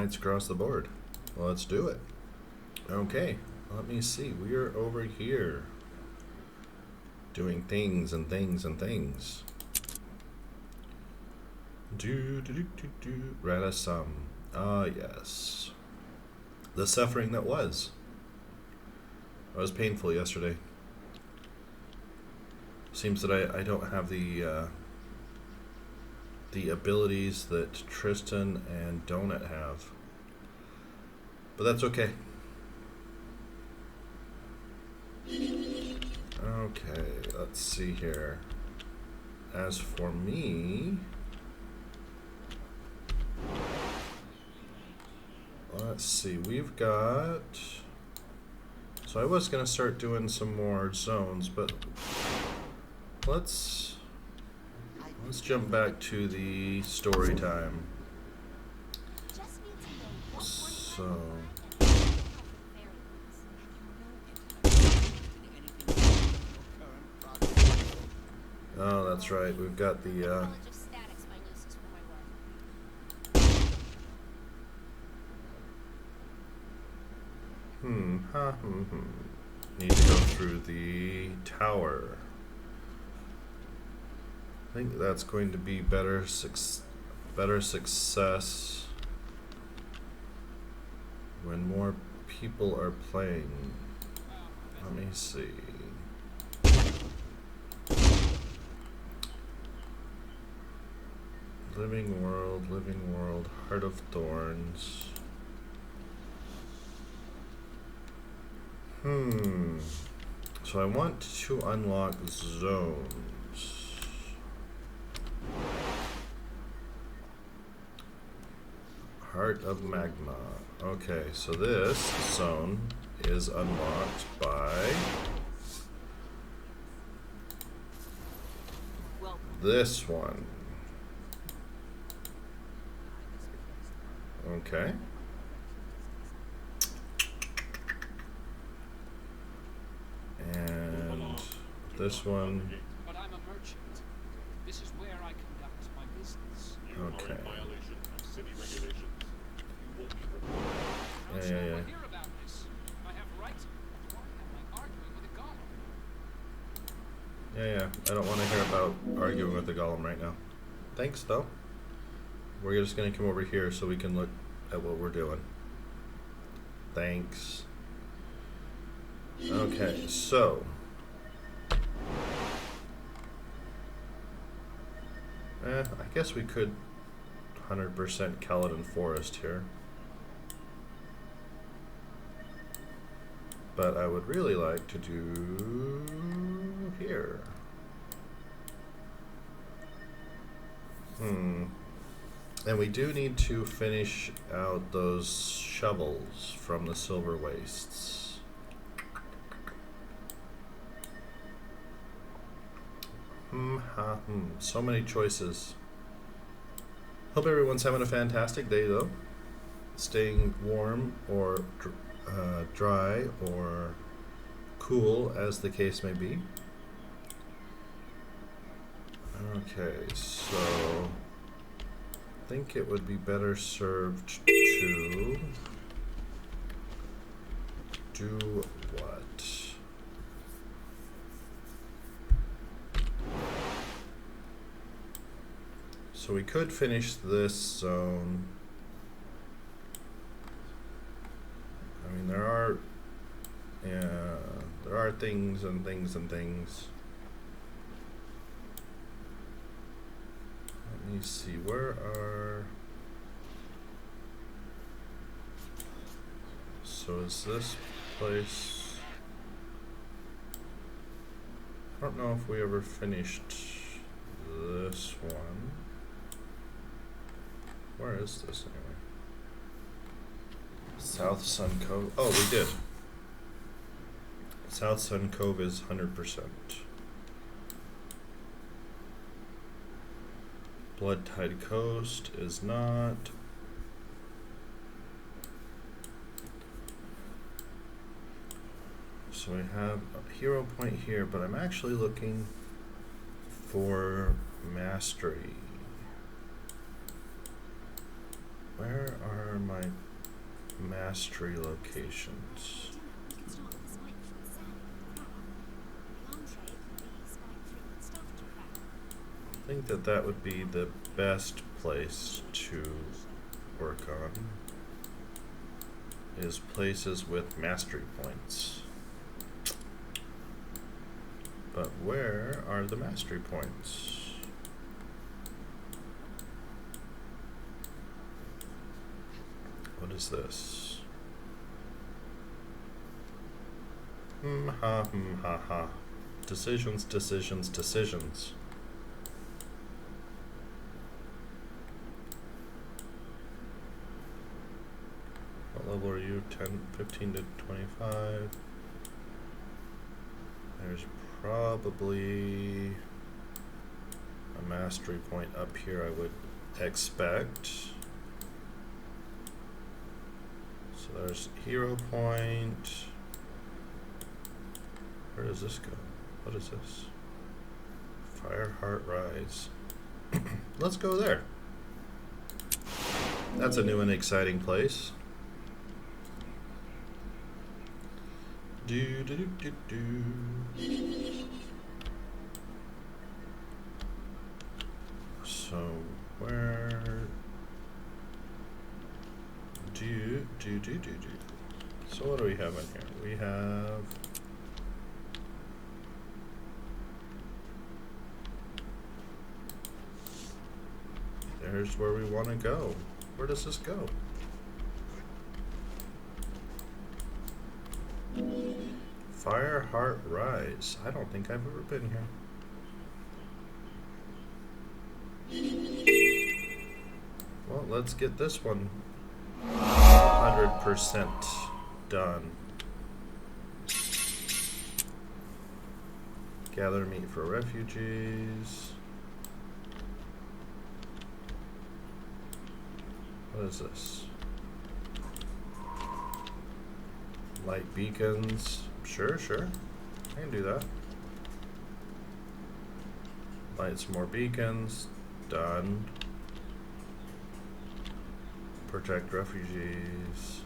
knights across the board. Let's do it. Okay, let me see. We are over here doing things and things and things. Radisum. Ah, yes. The suffering that was. It was painful yesterday. Seems that I don't have the abilities that Tristan and Donut have. But that's okay. Okay, let's see here. As for me, let's see, we've got... So I was going to start doing some more zones, but let's jump back to the story time. So... Oh, that's right. We've got the need to go through the tower. I think that's going to be better success when more people are playing. Let me see. Living World, Heart of Thorns. So I want to unlock zones. Heart of Magma. Okay, so this zone is unlocked by this one. Okay. And this one. But I'm a merchant. This is where I conduct my business. Okay. Yeah. Hear about this. I have rights. Why am I arguing with a golem? Yeah. I don't want to hear about arguing with the golem right now. Thanks, though. We're just going to come over here so we can look at what we're doing. Thanks. Okay, so... I guess we could 100% Kaladin Forest here. But I would really like to do here. And we do need to finish out those shovels from the Silver Wastes. So many choices. Hope everyone's having a fantastic day, though. Staying warm or dry or cool, as the case may be. Okay, so I think it would be better served to do what? So we could finish this zone. I mean, there are things and things and things. Let me see, where are... So is this place... I don't know if we ever finished this one. Where is this anyway? South Sun Cove. Oh, we did. South Sun Cove is 100%. Blood Tide Coast is not. So I have a hero point here, but I'm actually looking for mastery. Where are my mastery locations? I think that would be the best place to work on, is places with mastery points. But where are the mastery points? What is this? Ha. Decisions, decisions, decisions. What level are you? 10, 15 to 25. There's probably a mastery point up here, I would expect. So there's hero point. Where does this go? What is this? Fire Heart Rise. Let's go there. That's a new and exciting place. Do. So where do. So what do we have in here? We have there's where we want to go. Where does this go? Fire Heart Rise. I don't think I've ever been here. Well, let's get this one 100% done. Gather meat for refugees. What is this? Light beacons. Sure. I can do that. Light some more beacons. Done. Protect refugees.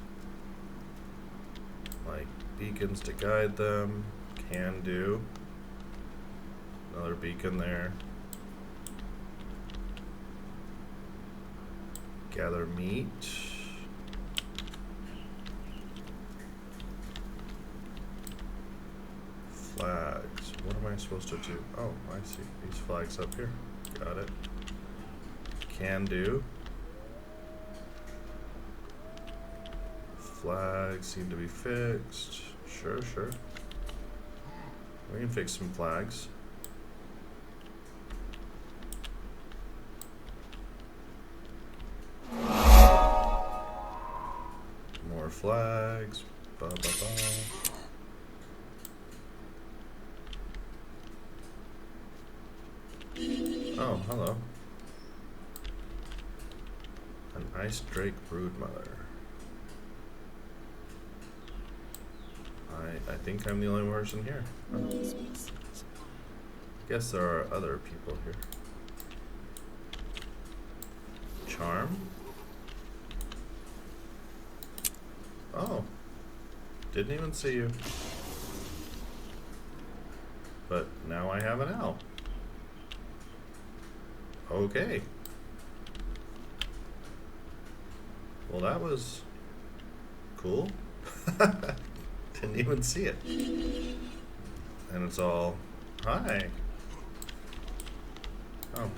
Light beacons to guide them. Can do. Another beacon there. Gather meat. Flags. What am I supposed to do? Oh, I see. These flags up here. Got it. Can do. Flags seem to be fixed. Sure. We can fix some flags. More flags. Oh, hello. An Ice Drake Broodmother. I think I'm the only person here. Oh. Guess there are other people here. Charm? Oh. Didn't even see you. But now I have an owl. Okay. Well, that was cool. Didn't even see it. And it's all, hi. Oh.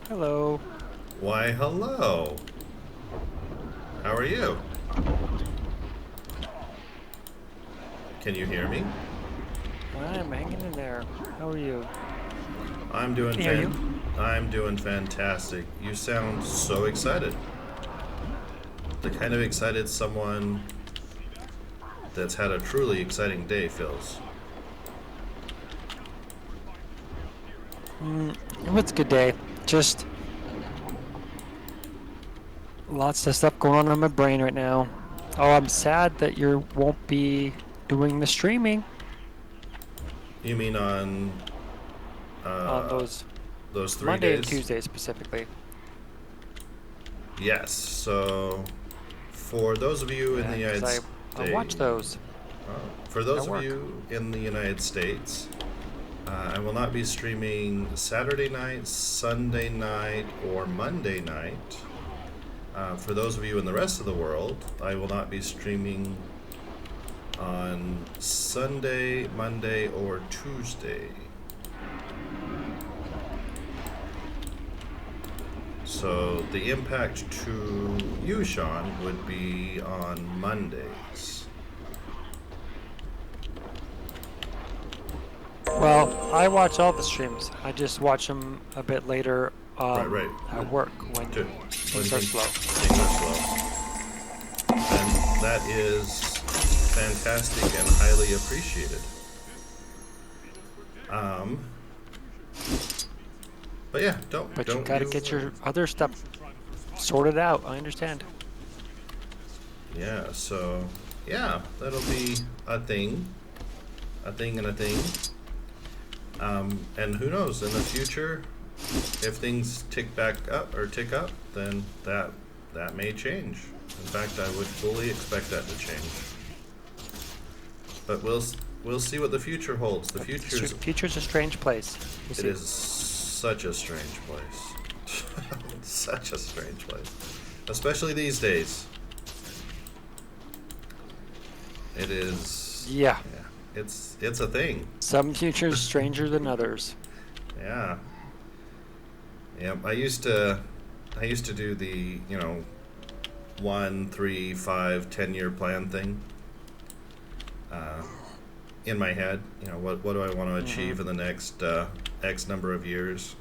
Hello. Why, hello. How are you? Can you hear me? I'm hanging in there. How are you? I'm doing Can I hear you? I'm doing fantastic. You sound so excited. The kind of excited someone that's had a truly exciting day feels. What's a good day? Just lots of stuff going on in my brain right now. Oh, I'm sad that you won't be doing the streaming You mean on on those those 3 Monday and days? Tuesday specifically. Yes. So for those of you in Yeah, the because United I watch States, those for at those of work. you in the United States, I will not be streaming Saturday night, Sunday night, or Monday night. For those of you in the rest of the world, I will not be streaming on Sunday, Monday, or Tuesday. So the impact to you, Sean, would be on Mondays. Well, I watch all the streams. I just watch them a bit later Right. at work when When things are slow. things are slow. And that is fantastic and highly appreciated. But yeah, But you gotta get your other stuff sorted out. I understand. Yeah, so yeah, that'll be a thing, and a thing. And who knows, in the future, if things tick up, then that may change. In fact, I would fully expect that to change. But we'll see what the future holds. The Future's a strange place. We'll it see. is such a strange place. Such a strange place, especially these days. It is. Yeah. It's a thing. Some futures stranger than others. Yeah. Yeah. I used to do the 1, 3, 5, 10-year plan thing. In my head, what do I want to achieve in the next X number of years?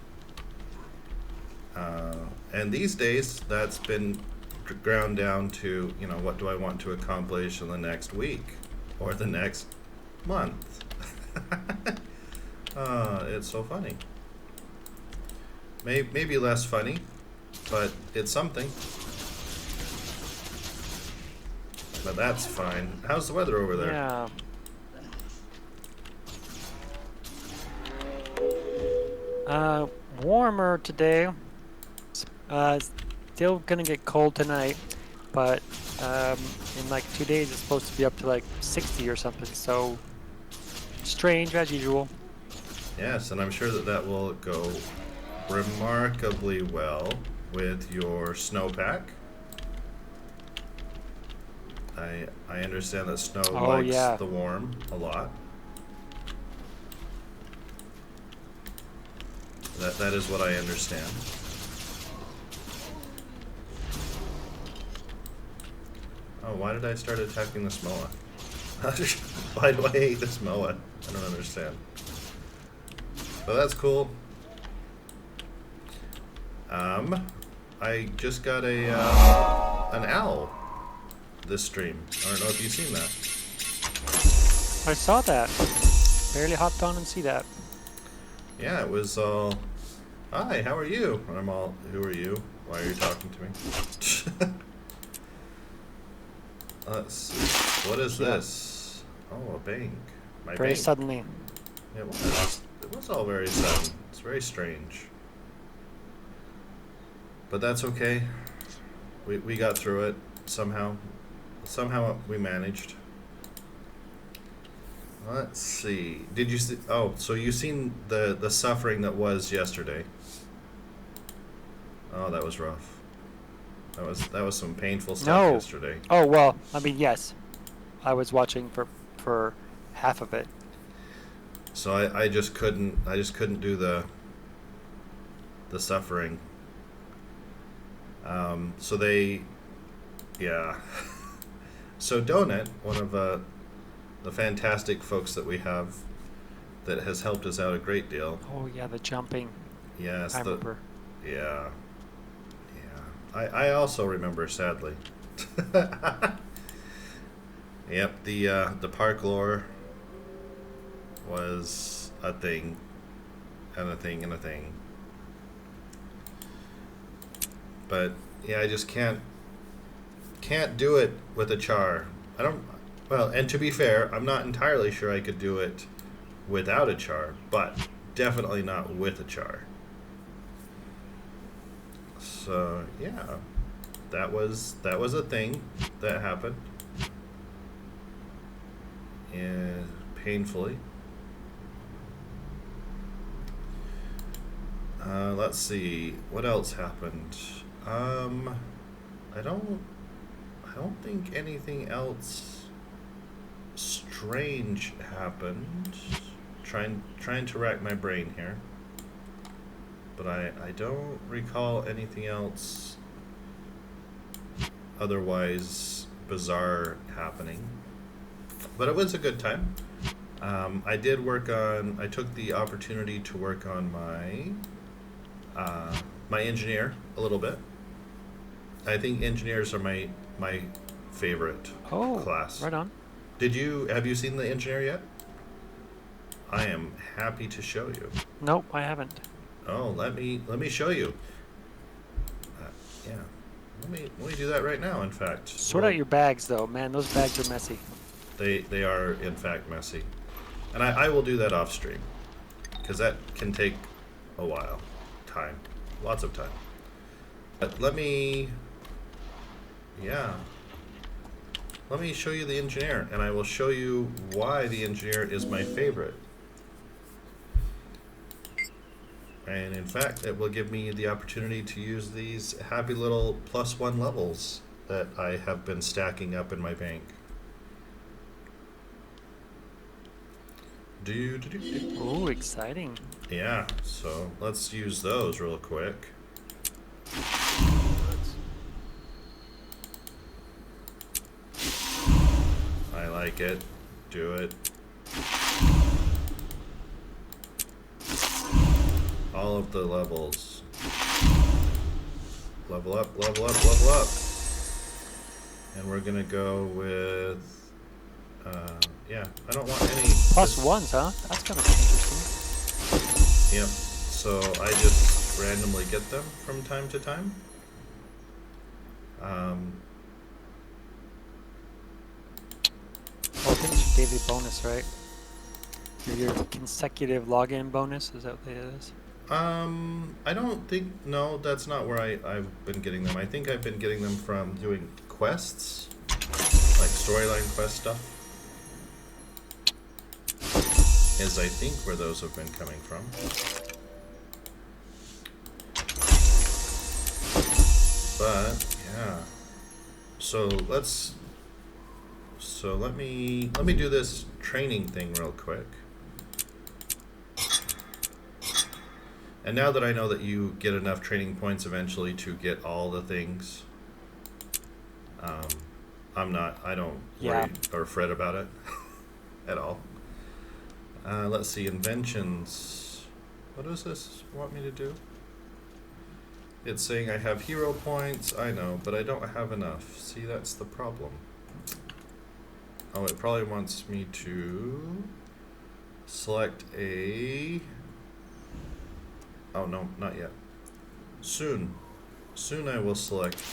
And these days, that's been ground down to what do I want to accomplish in the next week or the next month. It's so funny. Maybe less funny, but it's something. But that's fine. How's the weather over there? Yeah. Warmer today. Still gonna get cold tonight, but in like 2 days it's supposed to be up to like 60 or something. So strange as usual. Yes, and I'm sure that will go remarkably well with your snowpack. I understand that snow likes the warm a lot. That is what I understand. Oh, why did I start attacking the Smoa? Why do I hate the Smoa? I don't understand. But that's cool. I just got an owl this stream. I don't know if you've seen that. I saw that. Barely hopped on and see that. Yeah, it was all, hi, how are you? And I'm all, who are you? Why are you talking to me? Let's see. What is this? Oh, a bank. My Very bank. suddenly. It was all very sudden. It's very strange. But that's okay. We got through it somehow. Somehow we managed. Let's see. Did you see? Oh, so you seen the suffering that was yesterday? Oh, that was rough. That was some painful stuff yesterday. Oh well, I mean yes, I was watching for half of it. So I just couldn't do the suffering. So they, yeah. So Donut, one of the fantastic folks that we have, that has helped us out a great deal. Oh yeah, the jumping. Yes, I remember. Yeah. I also remember, sadly. Yep, the park lore was a thing, and a thing, and a thing. But yeah, I just can't do it with a char. Well, and to be fair, I'm not entirely sure I could do it without a char, but definitely not with a char. So yeah, that was a thing that happened, and painfully. Let's see what else happened. I don't I don't think anything else strange happened. Trying to rack my brain here, but I don't recall anything else otherwise bizarre happening. But it was a good time. I did work on. I took the opportunity to work on my engineer a little bit. I think engineers are my favorite Oh, class. right on. Have you seen the engineer yet? I am happy to show you. Nope, I haven't. Oh, let me show you. Yeah, let me do that right now. In fact, Sort out your bags, though. Man, those bags are messy. they are in fact messy, and I will do that off stream because that can take a while, lots of time. But let me show you the engineer, and I will show you why the engineer is my favorite. And in fact, it will give me the opportunity to use these happy little +1 levels that I have been stacking up in my bank. Ooh, exciting. Yeah, so let's use those real quick. I like it. Do it. All of the levels. Level up, level up, level up. And we're gonna go with, yeah, I don't want any... +1s, huh? That's kind of interesting. Yep, so I just randomly get them from time to time. Oh, I think it's your daily bonus, right? Your consecutive login bonus, is that what it is? I don't think, no, that's not where I've been getting them. I think I've been getting them from doing quests, like storyline quest stuff, is I think where those have been coming from. But, yeah. So let me do this training thing real quick. And now that I know that you get enough training points eventually to get all the things, I don't worry or fret about it at all. Let's see, inventions. What does this want me to do? It's saying I have hero points, I know, but I don't have enough. See, that's the problem. Oh, it probably wants me to select a... Oh, no, not yet. Soon I will select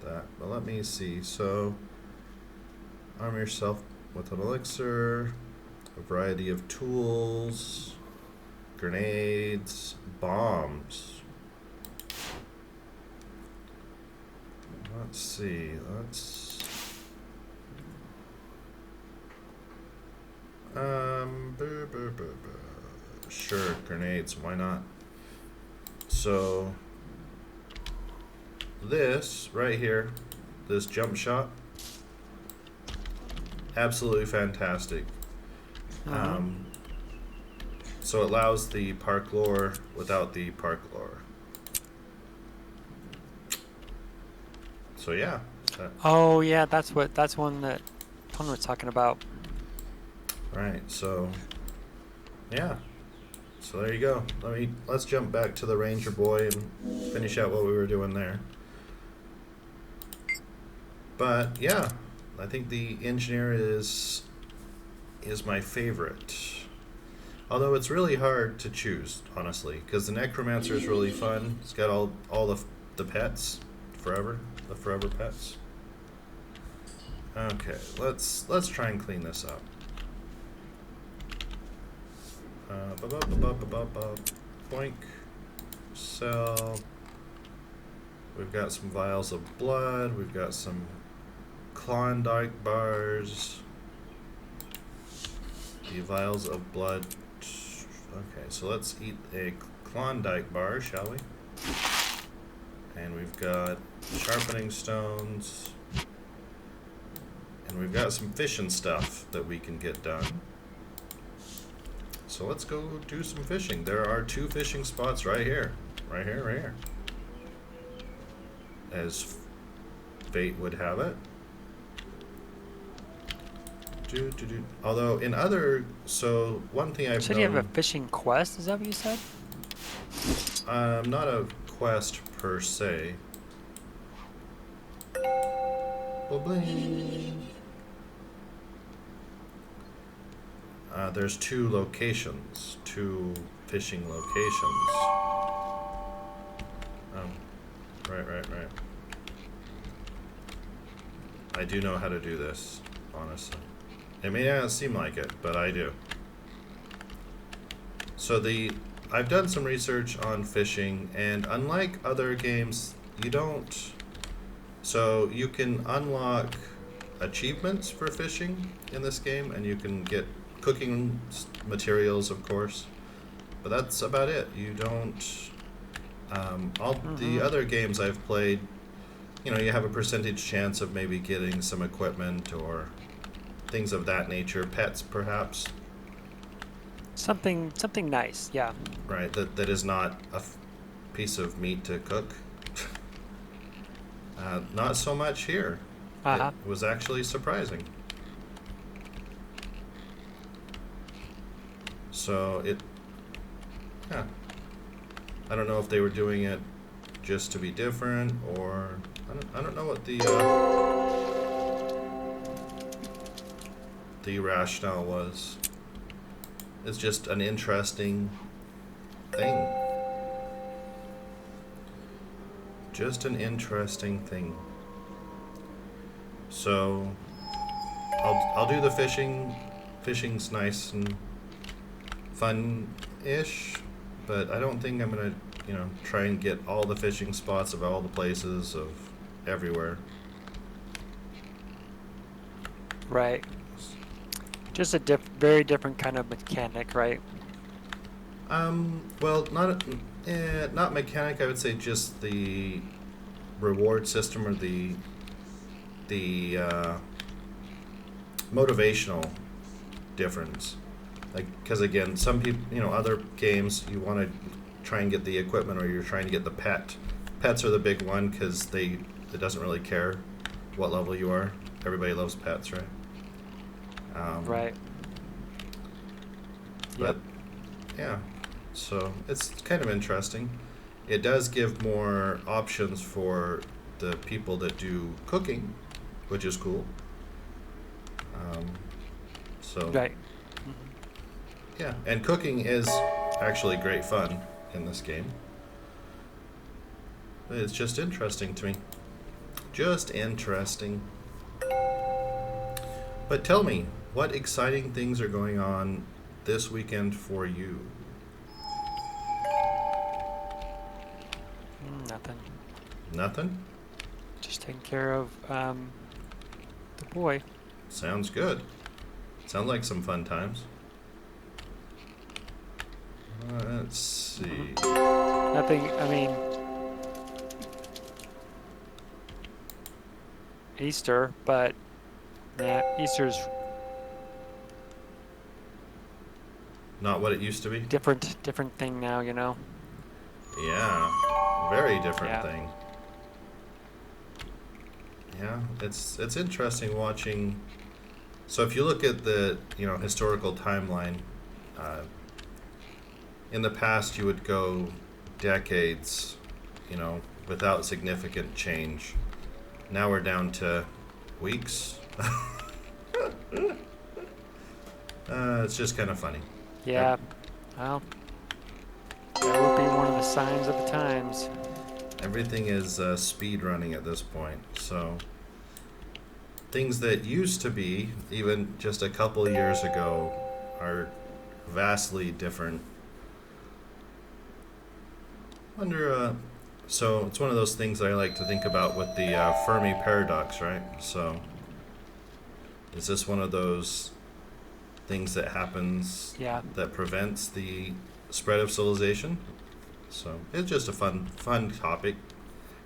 that. But let me see. So, arm yourself with an elixir, a variety of tools, grenades, bombs. Let's see. Sure, grenades, why not? So this right here, this jump shot, absolutely fantastic. So it allows the parkour without the parkour. So yeah. Oh yeah, that's one that Pun was talking about. Right. So yeah. So there you go. Let's jump back to the Ranger boy and finish out what we were doing there. But yeah, I think the engineer is my favorite. Although it's really hard to choose, honestly, because the necromancer is really fun. It's got all the pets, the forever pets. Okay, let's try and clean this up. Boink. Sell. We've got some vials of blood. We've got some Klondike bars. The vials of blood. Okay, so let's eat a Klondike bar, shall we? And we've got sharpening stones. And we've got some fishing stuff that we can get done. So let's go do some fishing. There are 2 fishing spots right here. Right here, right here. As fate would have it. Although in other, so one thing I've So you have a fishing quest? Is that what you said? not a quest per se. Bling. There's 2 locations, 2 fishing locations. Oh, right. I do know how to do this, honestly. It may not seem like it, but I do. So I've done some research on fishing, and unlike other games, you don't. So you can unlock achievements for fishing in this game, and you can get cooking materials, of course. But that's about it. You don't. All the other games I've played, you have a percentage chance of maybe getting some equipment or things of that nature, pets perhaps. Something nice, yeah. Right, that is not a piece of meat to cook. Not so much here. Uh-huh. It was actually surprising. So yeah. I don't know if they were doing it just to be different, or I don't know what the rationale was. It's just an interesting thing. Just an interesting thing. So I'll do the fishing. Fishing's nice and fun-ish, but I don't think I'm gonna, try and get all the fishing spots of all the places of everywhere. Right. Just a very different kind of mechanic, right? Well, not mechanic. I would say just the reward system, or the motivational difference. Like, because again, some people, other games, you want to try and get the equipment, or you're trying to get the pet. Pets are the big one because it doesn't really care what level you are. Everybody loves pets, right? Right. But yeah, so it's kind of interesting. It does give more options for the people that do cooking, which is cool. So Right. yeah, and cooking is actually great fun in this game. It's just interesting to me. Just interesting. But tell me, what exciting things are going on this weekend for you? Nothing. Nothing? Just taking care of the boy. Sounds good. Sounds like some fun times. Let's see. Nothing. I mean, Easter, but Easter's Not what it used to be? different thing now, Yeah. Very different Yeah. thing. Yeah, it's interesting watching. So if you look at the historical timeline, in the past you would go decades, without significant change. Now we're down to weeks. It's just kind of funny. Yeah. Well, that would be one of the signs of the times. Everything is speed running at this point. So things that used to be, even just a couple years ago, are vastly different. So it's one of those things that I like to think about with the Fermi paradox, right? So is this one of those things that happens Yeah. that prevents the spread of civilization? So it's just a fun topic.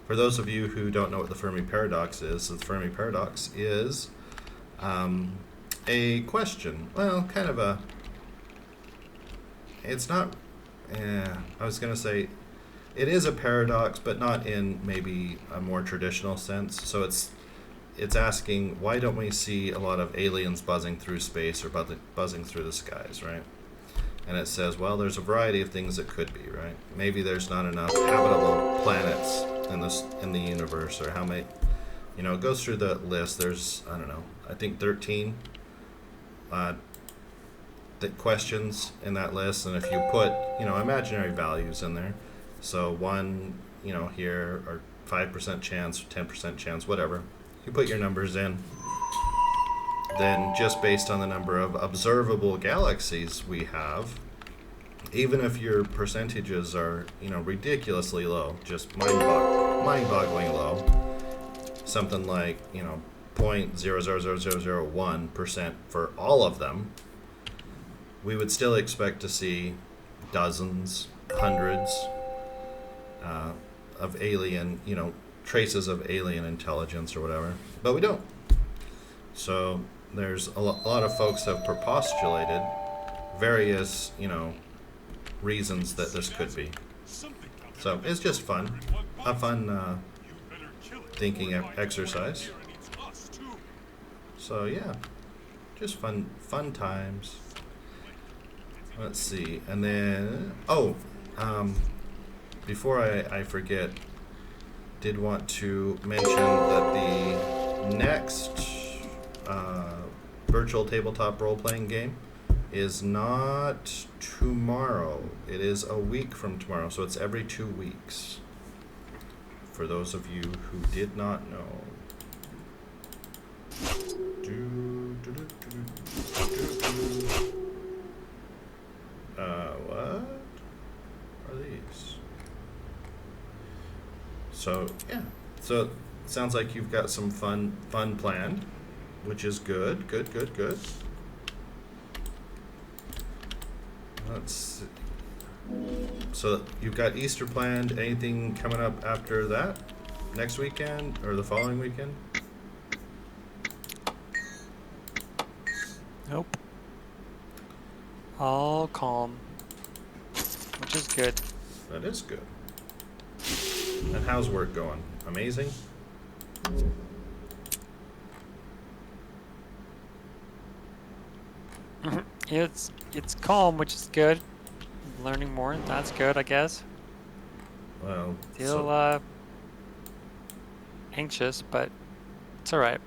For those of you who don't know what the Fermi paradox is, the Fermi paradox is a question. Well, kind of a. It's not. I was gonna say, it is a paradox, but not in maybe a more traditional sense. So it's asking, why don't we see a lot of aliens buzzing through space or buzzing through the skies, right? And it says, well, there's a variety of things that could be, right? Maybe there's not enough habitable planets in the universe, or how many. It goes through the list. There's, I don't know, I think 13 questions in that list, and if you put imaginary values in there, so one here, or 5% chance, 10% chance, whatever, you put your numbers in, then just based on the number of observable galaxies we have, even if your percentages are ridiculously low, just mind-boggling low, something like 0.00001% for all of them, we would still expect to see dozens, hundreds of alien, traces of alien intelligence or whatever, but we don't. So there's a lot of folks have postulated various, reasons that this could be. So it's just fun, a fun thinking exercise. So yeah, just fun times. Let's see, and then before I forget, did want to mention that the next virtual tabletop role-playing game is not tomorrow. It is a week from tomorrow, so it's every 2 weeks. For those of you who did not know. What are these? So yeah, so sounds like you've got some fun planned, which is good. Let's see. So you've got Easter planned. Anything coming up after that? Next weekend or the following weekend? Nope. All calm, which is good. That is good. And how's work going? Amazing? It's calm, which is good. Learning more, that's good, I guess. Well, Still anxious, but it's all right.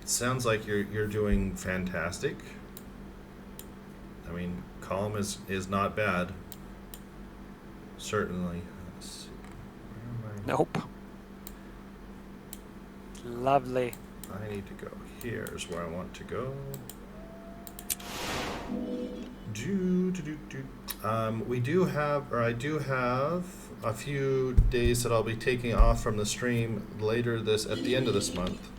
Sounds like you're doing fantastic. I mean, calm is not bad. Certainly. Let's see. Where am I? Nope. Lovely. I need to go. Here's where I want to go. I do have a few days that I'll be taking off from the stream at the end of this month.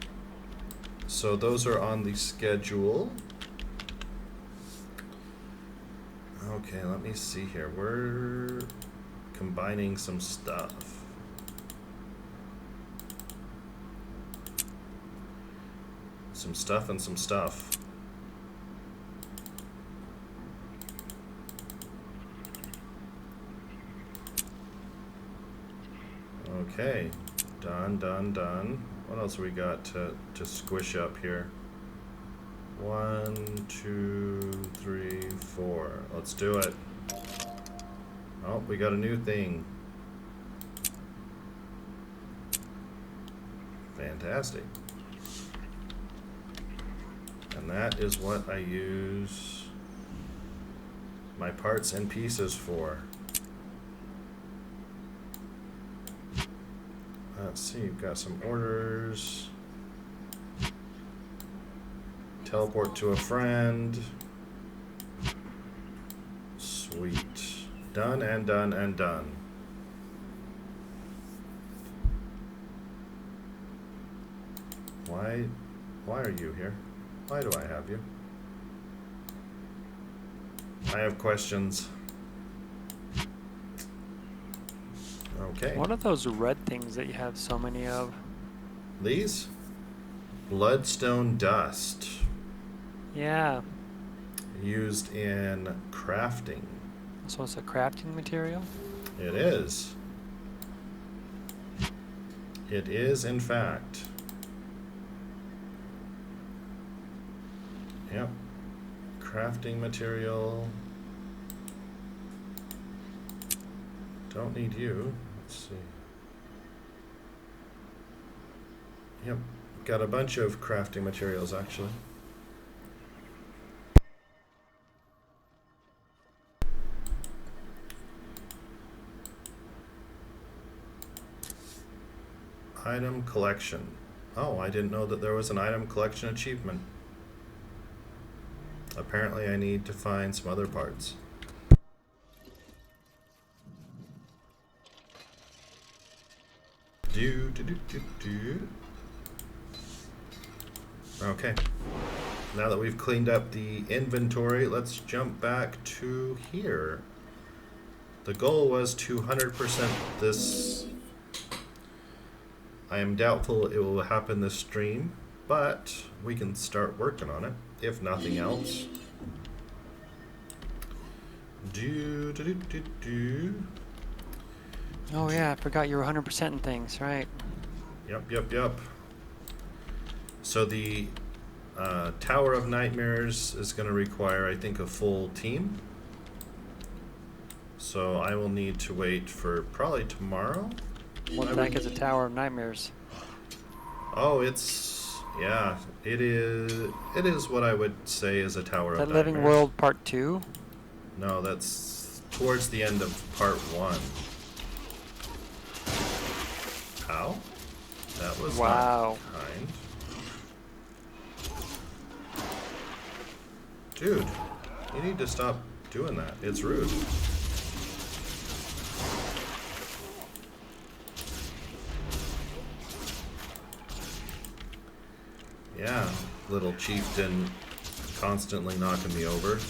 So those are on the schedule. Okay, let me see here. We're combining some stuff. Some stuff and some stuff. Okay, done. What else we got to squish up here? 1, 2, 3, 4. Let's do it. Oh, we got a new thing. Fantastic. And that is what I use my parts and pieces for. let's see, you've got some orders. Teleport to a friend. Sweet. Done and done and done. Why are you here? Why do I have you? I have questions. Okay. What are those red things that you have so many of? These? Bloodstone dust. Yeah. Used in crafting. So it's a crafting material? It is. It is, in fact. Yep. Crafting material. Don't need you. Let's see. Yep. Got a bunch of crafting materials, actually. Item collection. Oh, I didn't know that there was an item collection achievement. Apparently I need to find some other parts. Okay. Now that we've cleaned up the inventory, let's jump back to here. The goal was to 100% this. I am doubtful it will happen this stream, but we can start working on it, if nothing else. Oh yeah, I forgot you were 100% in things, right? Yep. So the Tower of Nightmares is going to require, I think, a full team. So I will need to wait for probably tomorrow. What the heck is a Tower of Nightmares? Oh, yeah, it is what I would say is a Tower of That Nightmares. Living World Part 2? No, that's towards the end of Part 1. Ow. That was wow. not kind. Dude, you need to stop doing that. It's rude. Yeah, little chieftain constantly knocking me over.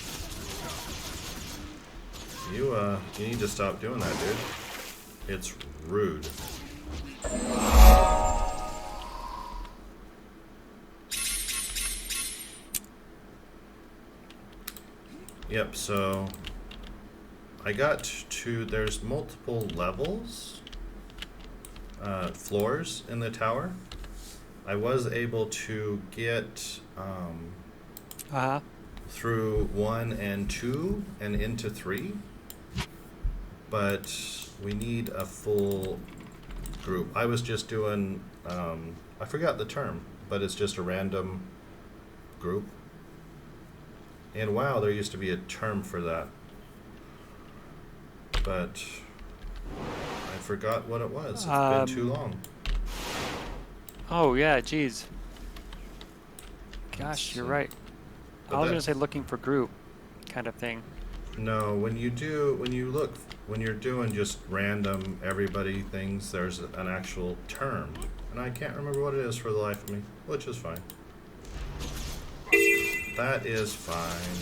You need to stop doing that, dude. It's rude. Yep, so I got to, there's multiple levels, floors in the tower. I was able to get through 1 and 2 and into 3, but we need a full group. I was just doing, I forgot the term, but it's just a random group. And wow, there used to be a term for that, but I forgot what it was. It's been too long. Oh yeah, geez. Gosh, you're right. I was gonna say looking for group kind of thing. No, when you're doing just random everybody things, there's an actual term, and I can't remember what it is for the life of me, which is fine. That is fine.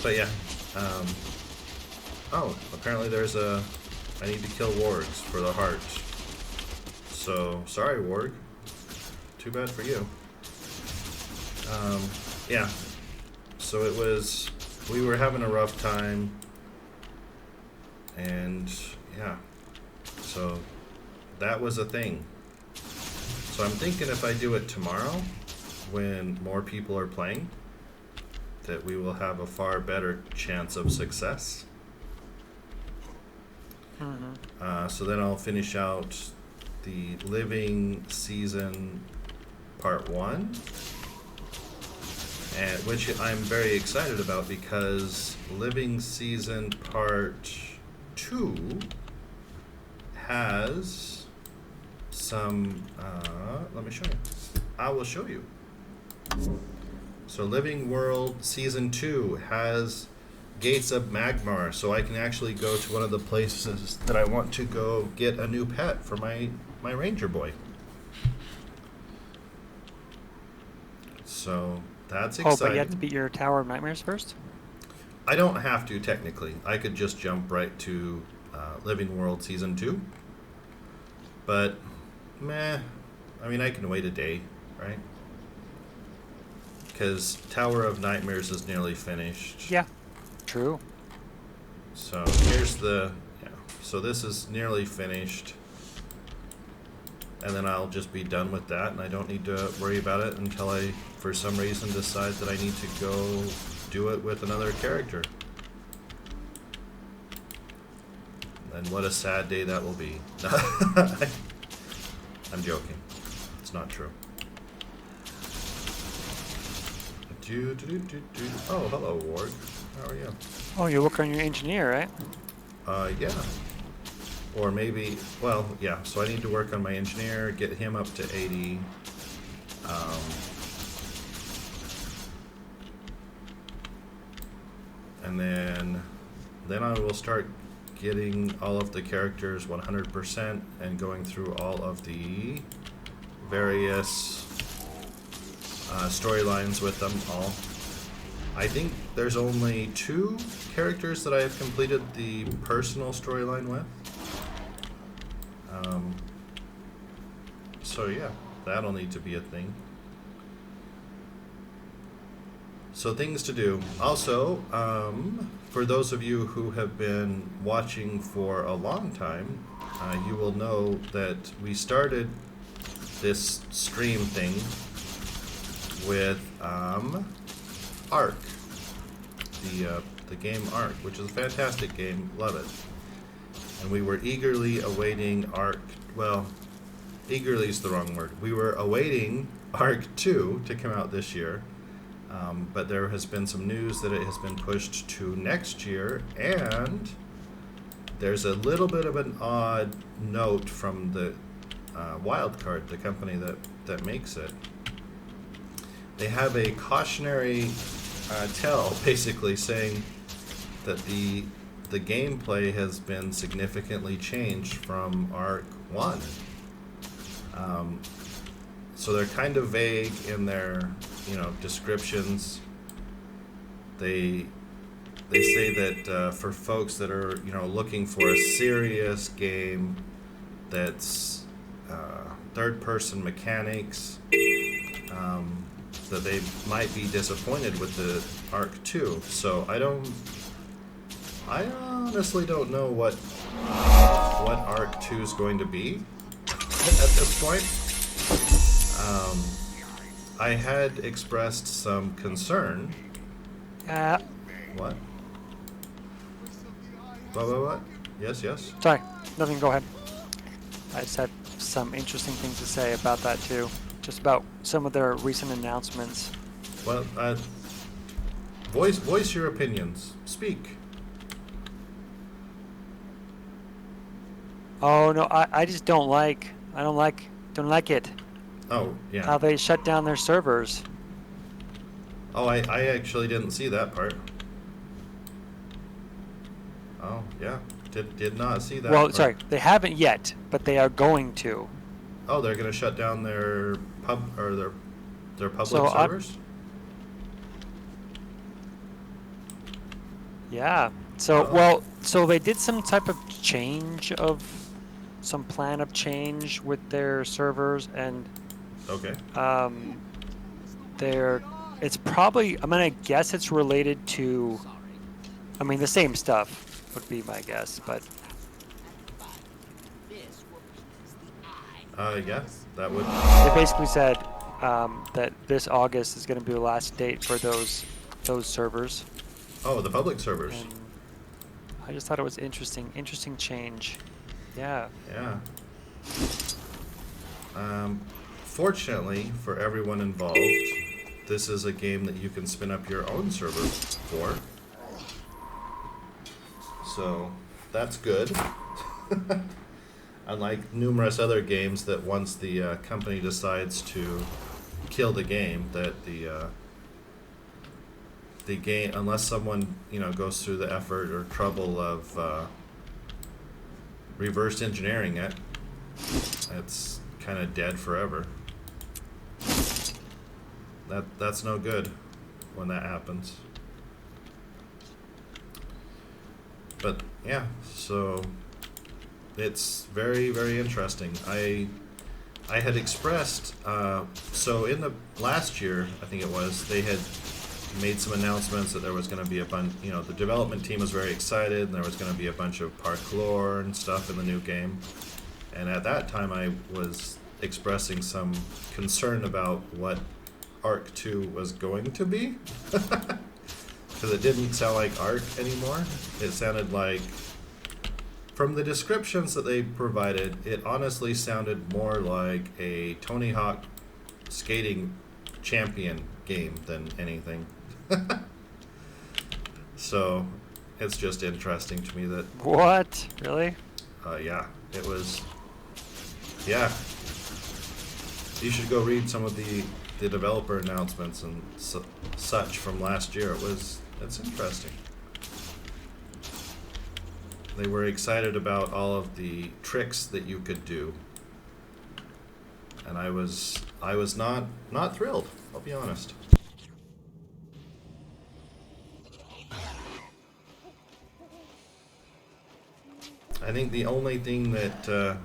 But yeah, oh, apparently there's I need to kill wargs for the heart. So, sorry warg. Too bad for you. Yeah. So we were having a rough time. And, yeah. So, that was a thing. So I'm thinking if I do it tomorrow, when more people are playing, that we will have a far better chance of success. So then I'll finish out the Living Season Part 1, and which I'm very excited about, because Living Season Part 2 has some. Let me show you. I will show you. So Living World Season 2 has Gates of Magmar, so I can actually go to one of the places that I want to go get a new pet for my Ranger boy. So that's exciting. Oh, but you have to beat your Tower of Nightmares first? I don't have to technically. I could just jump right to Living World Season 2. But, meh. I mean, I can wait a day, right? Because Tower of Nightmares is nearly finished. Yeah, true. So here's the, yeah. So this is nearly finished. And then I'll just be done with that, and I don't need to worry about it until I, for some reason, decide that I need to go do it with another character. And what a sad day that will be. I'm joking. It's not true. Oh, hello, Ward. How are you? Oh, you work on your engineer, right? Yeah. Or maybe, well, yeah, so I need to work on my engineer, get him up to 80. And then I will start getting all of the characters 100% and going through all of the various storylines with them all. I think there's only 2 characters that I have completed the personal storyline with. So yeah, that'll need to be a thing. So things to do. Also, for those of you who have been watching for a long time, you will know that we started this stream thing with Ark, the game Ark, which is a fantastic game. Love it. And we were eagerly awaiting Ark. Well, eagerly is the wrong word. We were awaiting Ark 2 to come out this year. But there has been some news that it has been pushed to next year, and there's a little bit of an odd note from the Wildcard, the company that makes it. They have a cautionary tell, basically saying that the gameplay has been significantly changed from Ark 1. So they're kind of vague in their, descriptions. They say that for folks that are, looking for a serious game that's third-person mechanics, that they might be disappointed with the Ark 2. So I honestly don't know what Ark 2 is going to be at this point. I had expressed some concern. What? What? Yes. Sorry, nothing, go ahead. I just had some interesting things to say about that too. Just about some of their recent announcements. Well, voice your opinions. Speak. Oh no, I just don't like it. Oh, yeah. How they shut down their servers. Oh, I actually didn't see that part. Oh, yeah. Did not see that Well, part. sorry, they haven't yet, but they are going to. Oh, they're going to shut down their their public So servers? Yeah. So, so they did some type of some plan of change with their servers, and Okay. it's probably, I'm gonna guess it's related to, the same stuff would be my guess, but Yeah, that would. they basically said that this August is gonna be the last date for those servers. Oh, the public servers. And I just thought it was interesting change. Yeah. Yeah. Fortunately for everyone involved, this is a game that you can spin up your own server for. So that's good. Unlike numerous other games that once the company decides to kill the game, that the game, unless someone goes through the effort or trouble of reverse engineering it, it's kind of dead forever. That's no good when that happens. But yeah, so it's very, very interesting. I had expressed so in the last year, I think it was, they had made some announcements that there was going to be a bunch. The development team was very excited, and there was going to be a bunch of parkour and stuff in the new game. And at that time, I was expressing some concern about what Arc 2 was going to be. Because it didn't sound like Arc anymore. It sounded like, from the descriptions that they provided, it honestly sounded more like a Tony Hawk skating champion game than anything. So it's just interesting to me that What? Really? yeah, it was. Yeah, you should go read some of the developer announcements and such from last year. It's interesting. They were excited about all of the tricks that you could do, and I was not thrilled. I'll be honest. I think the only thing that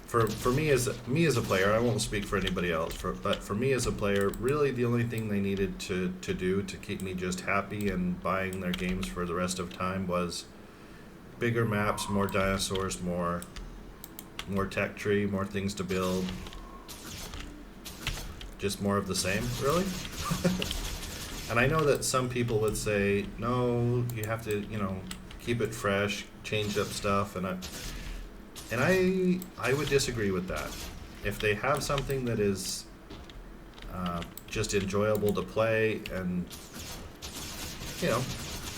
for me as a player, I won't speak for anybody else. But for me as a player, really the only thing they needed to do to keep me just happy and buying their games for the rest of time was bigger maps, more dinosaurs, more tech tree, more things to build. Just more of the same, really. And I know that some people would say, no, you have to, keep it fresh, change up stuff, and I would disagree with that. If they have something that is just enjoyable to play and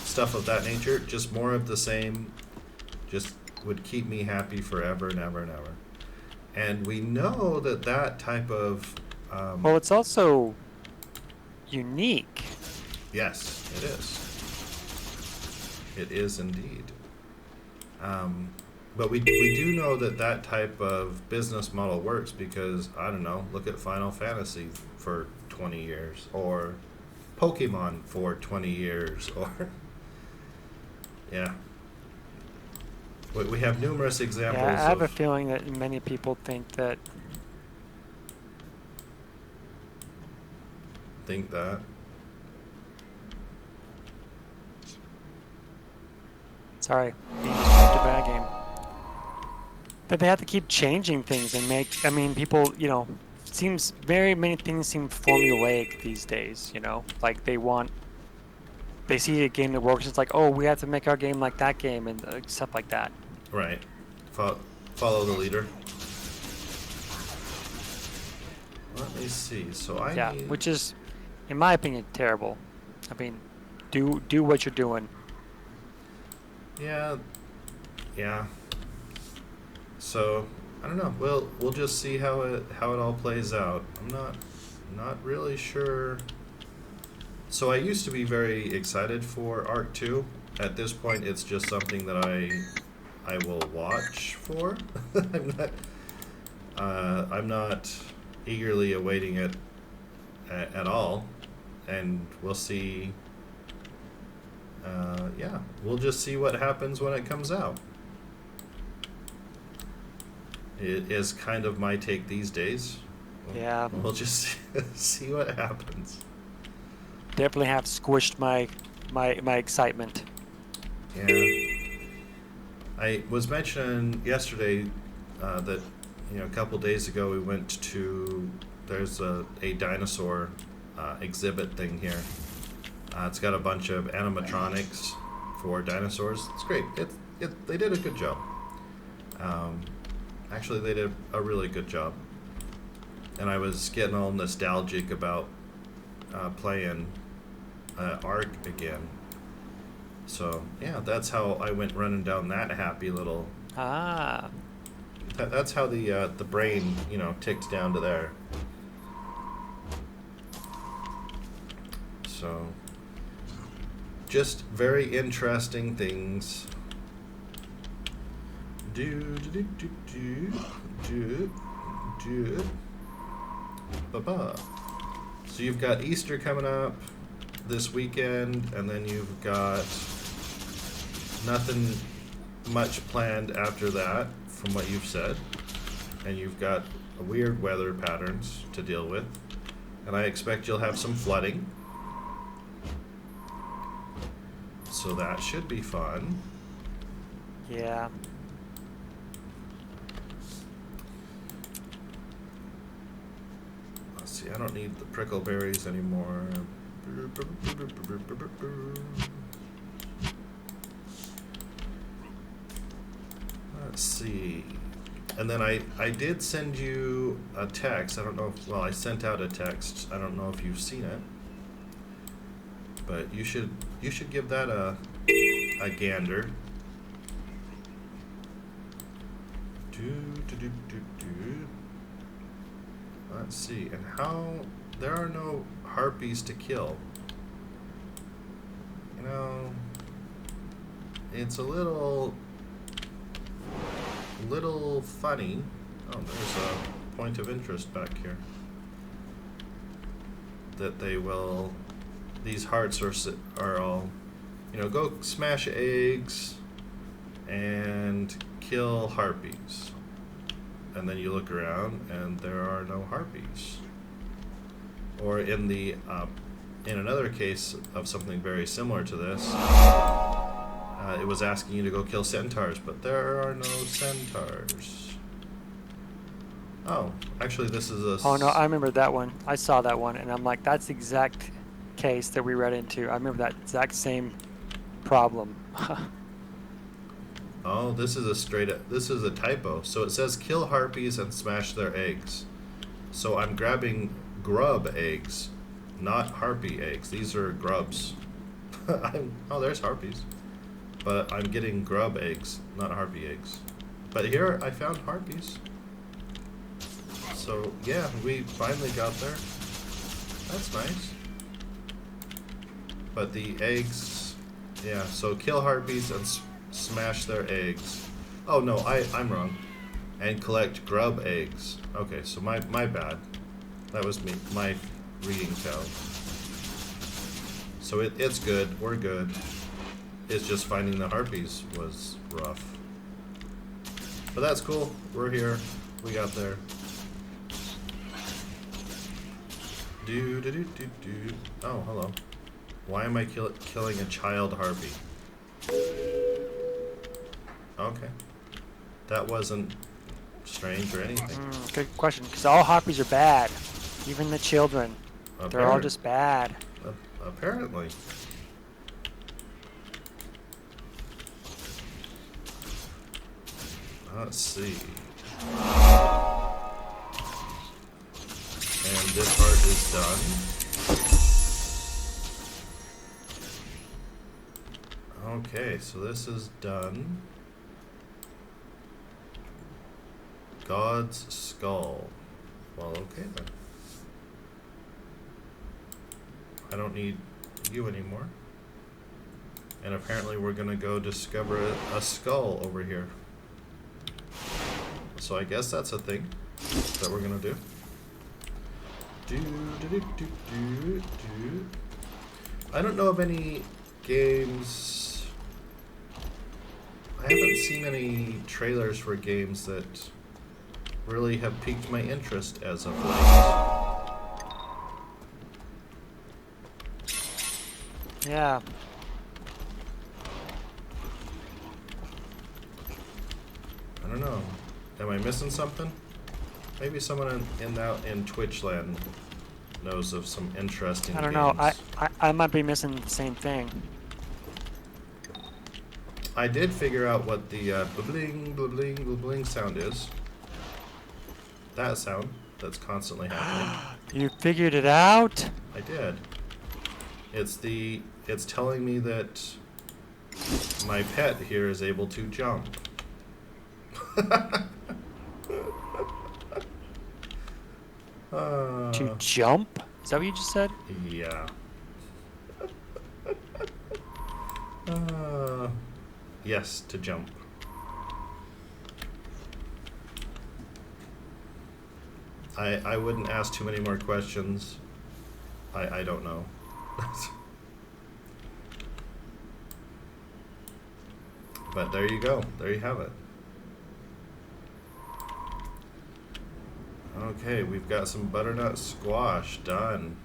stuff of that nature, just more of the same, just would keep me happy forever and ever and ever. And we know that type of Well, it's also unique. yes, it is. It is indeed. But we do know that type of business model works because, I don't know, look at Final Fantasy for 20 years, or Pokemon for 20 years, or... yeah. We have numerous examples Yeah, I have a of... feeling that many people think that. think that. Sorry, being such a bad game. That they have to keep changing things and make. I mean, people. Seems very many things seem formulaic these days. Like they see a game that works. It's like, oh, we have to make our game like that game and stuff like that. Right. Follow the leader. Let me see. So I Yeah, need... which is, in my opinion, terrible. I mean, do what you're doing. Yeah. So I don't know. We'll just see how it all plays out. I'm not really sure. So I used to be very excited for Arc 2. At this point, it's just something that I will watch for. I'm not eagerly awaiting it at all, and we'll see. Yeah, we'll just see what happens when it comes out. It is kind of my take these days. Yeah. We'll just see what happens. Definitely have squished my excitement. Yeah. I was mentioning yesterday that a couple days ago we went to... there's a dinosaur exhibit thing here. It's got a bunch of animatronics for dinosaurs. It's great. They did a good job. Actually, they did a really good job. And I was getting all nostalgic about playing Ark again. So, yeah, that's how I went running down that happy little Ah. That's how the brain, you know, ticked down to there. So, just very interesting things. Ba-ba. So you've got Easter coming up this weekend, and then you've got nothing much planned after that, from what you've said. And you've got weird weather patterns to deal with. And I expect you'll have some flooding. So that should be fun. Yeah. Let's see, I don't need the prickle berries anymore. Let's see. And then I did send you a text. I don't know if, well, I sent out a text. I don't know if you've seen it. But you should give that a gander. Let's see. And how there are no harpies to kill. You know, it's a little funny. Oh, there's a point of interest back here. That they will, these hearts are all, you know, go smash eggs and kill harpies. And then you look around and there are no harpies. Or in the in another case of something very similar to this, it was asking you to go kill centaurs, but there are no centaurs. Oh, actually this is a... Oh no, I remember that one. I saw that one, and I'm like, that's the exact case that we read into. I remember that exact same problem. Oh, this is a typo. So it says kill harpies and smash their eggs. So I'm grabbing grub eggs, not harpy eggs. These are grubs. Oh, there's harpies. But I'm getting grub eggs, not harpy eggs. But here I found harpies. So yeah, we finally got there. That's nice. But the eggs, yeah, so kill harpies and smash their eggs. Oh no, I'm wrong. And collect grub eggs. Okay, so my bad. That was me, my reading failed. So it's good, we're good. It's just finding the harpies was rough. But that's cool, we're here, we got there. Oh, hello. Why am I killing a child harpy? Okay. That wasn't strange or anything. Good question, because all harpies are bad. Even the children. They're all just bad. Apparently. Let's see. And this part is done. Okay, so this is done. God's skull. Well, okay then. I don't need you anymore. And apparently we're gonna go discover a skull over here. So I guess that's a thing that we're gonna do. I don't know of any games. I haven't seen any trailers for games that really have piqued my interest as of late. Yeah. I don't know. Am I missing something? Maybe someone in Twitch land knows of some interesting I don't games. know. I might be missing the same thing. I did figure out what the bling bling bling sound is. That sound that's constantly happening. You figured it out? I did. It's telling me that my pet here is able to jump. To uh, jump? Is that what you just said? yeah. Uh, yes, to jump. I wouldn't ask too many more questions. I don't know. But there you go. There you have it. Okay, we've got some butternut squash done.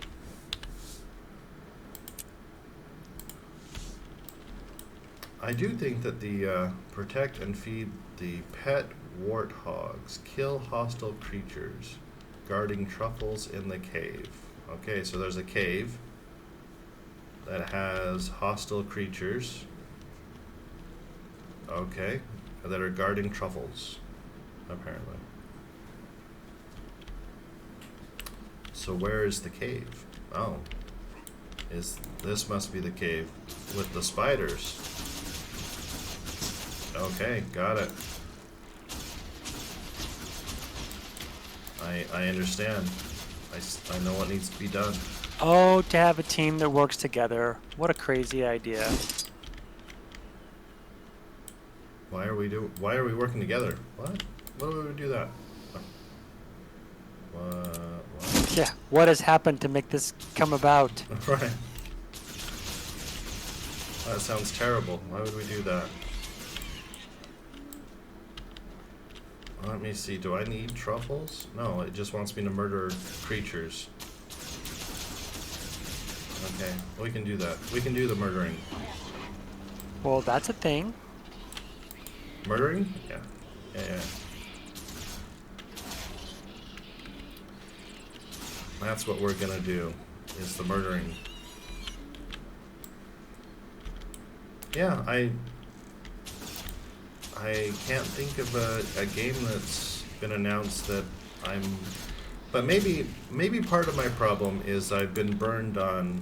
I do think that the protect and feed the pet warthogs, kill hostile creatures, guarding truffles in the cave. Okay, so there's a cave that has hostile creatures. Okay, that are guarding truffles, apparently. So where is the cave? Oh, this must be the cave with the spiders. Okay, got it. I understand. I know what needs to be done. Oh, to have a team that works together. What a crazy idea. Why are we working together? What? Why would we do that? What? Yeah, what has happened to make this come about? Right. That sounds terrible. Why would we do that? Let me see. Do I need truffles? No, it just wants me to murder creatures. Okay, we can do that. We can do the murdering. Well, that's a thing. Murdering? Yeah. Yeah. That's what we're gonna do, is the murdering. Yeah, I can't think of a game that's been announced that I'm... But maybe part of my problem is I've been burned on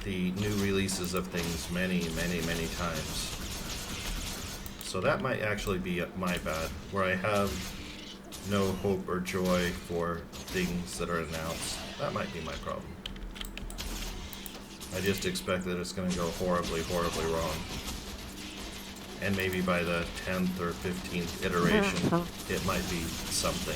the new releases of things many times. So that might actually be my bad, where I have no hope or joy for things that are announced. That might be my problem. I just expect that it's going to go horribly wrong. And maybe by the 10th or 15th iteration, it might be something.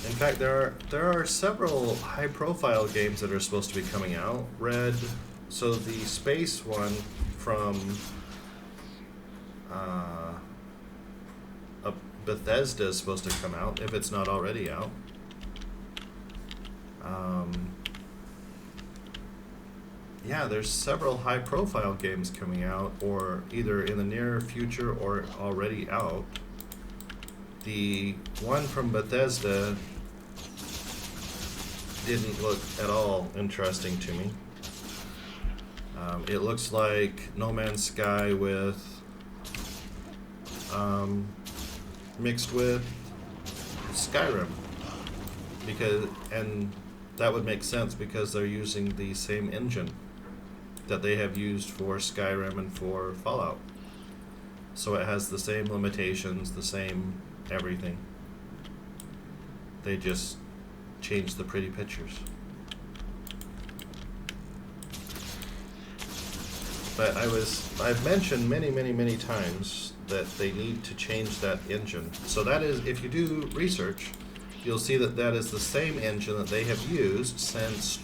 In fact, there are several high-profile games that are supposed to be coming out. So the space one from Bethesda is supposed to come out, if it's not already out. Yeah, there's several high-profile games coming out, or either in the near future or already out. The one from Bethesda didn't look at all interesting to me. It looks like No Man's Sky with mixed with Skyrim, and that would make sense because they're using the same engine that they have used for Skyrim and for Fallout. So it has the same limitations, the same everything. They just changed the pretty pictures. But I've mentioned many times that they need to change that engine. So that is, if you do research, you'll see that that is the same engine that they have used since,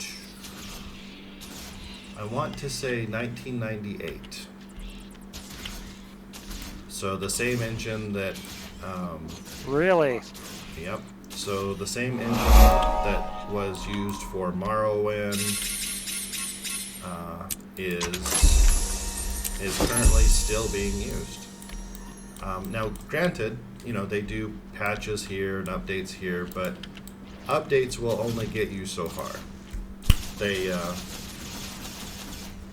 I want to say 1998. So the same engine that... Really? Yep. So the same engine that was used for Morrowind is currently still being used. Now, granted, they do patches here and updates here, but updates will only get you so far.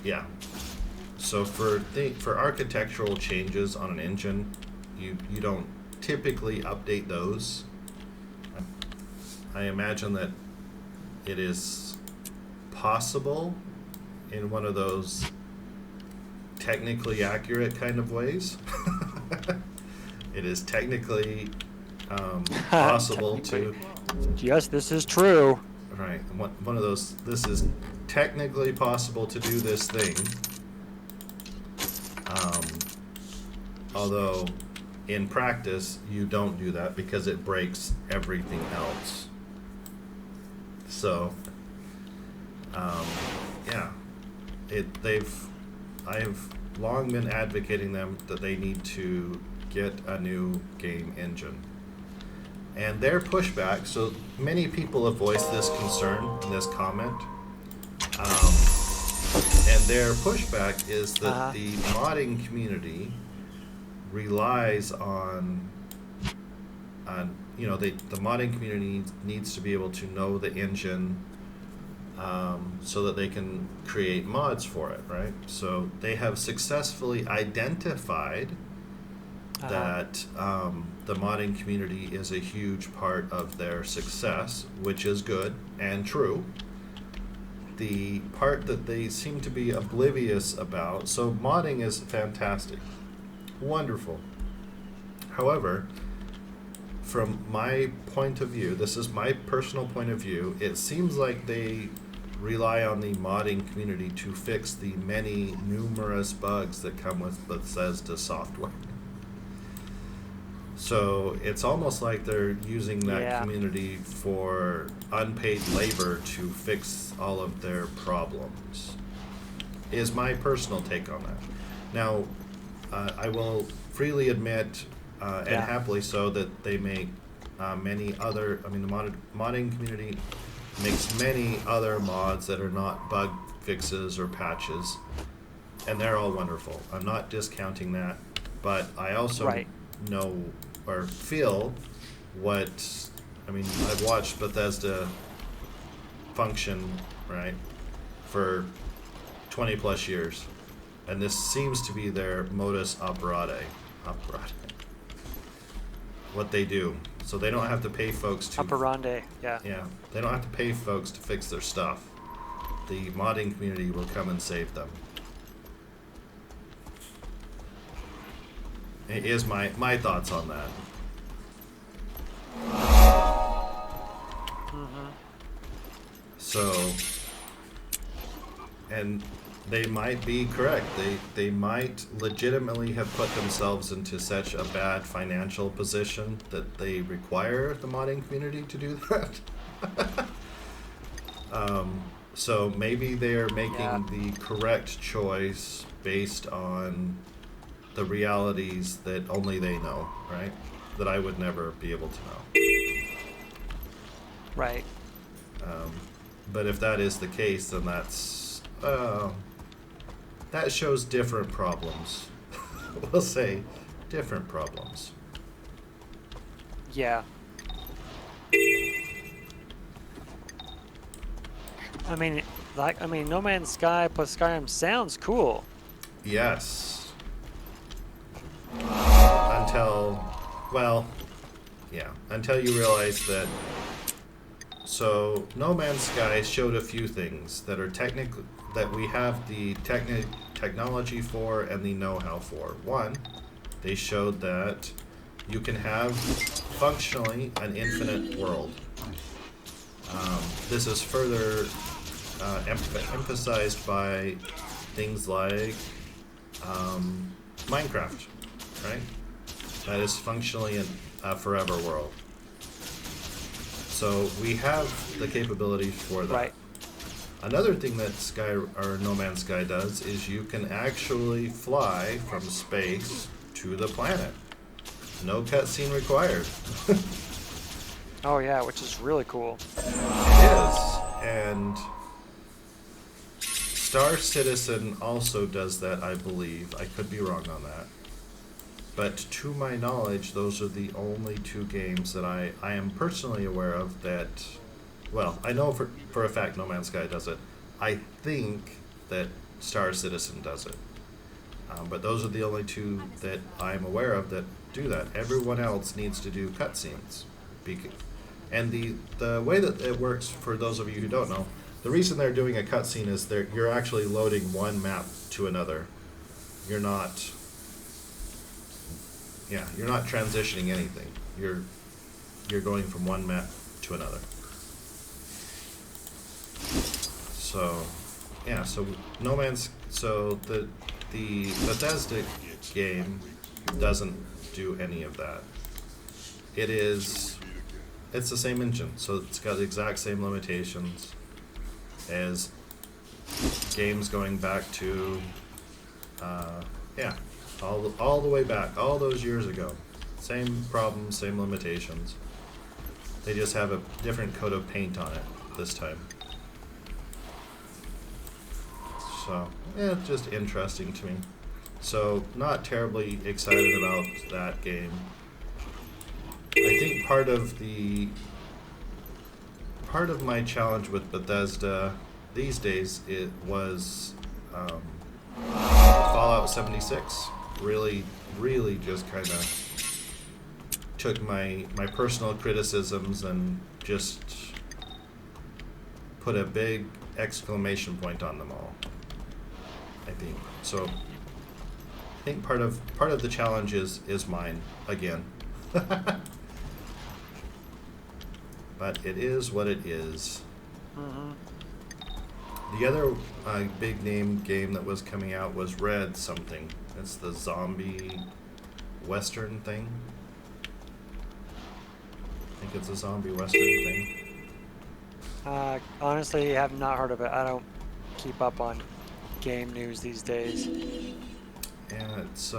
Yeah. So for architectural changes on an engine, you don't typically update those. I imagine that it is possible in one of those technically accurate kind of ways. It is technically possible to, Yes, this is true. right, one of those, this is technically possible to do this thing. Although in practice you don't do that because it breaks everything else. So, yeah, I have long been advocating them that they need to get a new game engine. And their pushback, so many people have voiced this concern in this comment, and their pushback is that the modding community relies on the modding community needs to be able to know the engine so that they can create mods for it, right? So they have successfully identified that the modding community is a huge part of their success, which is good and true. The part that they seem to be oblivious about, so modding is fantastic, wonderful. However, from my point of view, this is my personal point of view, it seems like they rely on the modding community to fix the many numerous bugs that come with Bethesda software. So it's almost like they're using that community for unpaid labor to fix all of their problems, is my personal take on that. Now, I will freely admit, and happily so, that they make many other, the modding community makes many other mods that are not bug fixes or patches, and they're all wonderful. I'm not discounting that, but I also know or feel I've watched Bethesda function, right, for 20 plus years, and this seems to be their modus operandi, what they do. So they don't have to pay folks to Operandi, yeah. Yeah, they don't have to pay folks to fix their stuff. The modding community will come and save them. It is my thoughts on that. So, and they might be correct. They might legitimately have put themselves into such a bad financial position that they require the modding community to do that. So maybe they're making the correct choice based on the realities that only they know, right? That I would never be able to know. Right. But if that is the case, then that shows different problems. We'll say different problems. Yeah. No Man's Sky plus Skyrim sounds cool. Yes. Until you realize that. So No Man's Sky showed a few things that are that we have the technology for and the know-how for. One, they showed that you can have functionally an infinite world. This is further emphasized by things like Minecraft, right? That is functionally a forever world. So we have the capabilities for that. Right. Another thing that No Man's Sky does is you can actually fly from space to the planet. No cutscene required. Oh yeah, which is really cool. It is. And Star Citizen also does that, I believe. I could be wrong on that. But to my knowledge, those are the only two games that I am personally aware of that, well, I know for a fact No Man's Sky does it. I think that Star Citizen does it. But those are the only two that I'm aware of that do that. Everyone else needs to do cutscenes. And the way that it works, for those of you who don't know, the reason they're doing a cutscene is you're actually loading one map to another. You're not. Yeah, you're not transitioning anything. You're going from one map to another. So, yeah. So No Man's the Bethesda game doesn't do any of that. It's the same engine, so it's got the exact same limitations as games going back to, yeah, all the way back, all those years ago. Same problems, same limitations. They just have a different coat of paint on it this time. So, yeah, it's just interesting to me. So, not terribly excited about that game. I think part of my challenge with Bethesda these days it was Fallout 76. Really just kind of took my personal criticisms and just put a big exclamation point on them all. I think so. I think part of the challenge is mine again. But it is what it is. Mm-hmm. The other big name game that was coming out was Red something. It's the zombie western thing. I think it's a zombie western thing. Honestly, I have not heard of it. I don't keep up on game news these days. And it's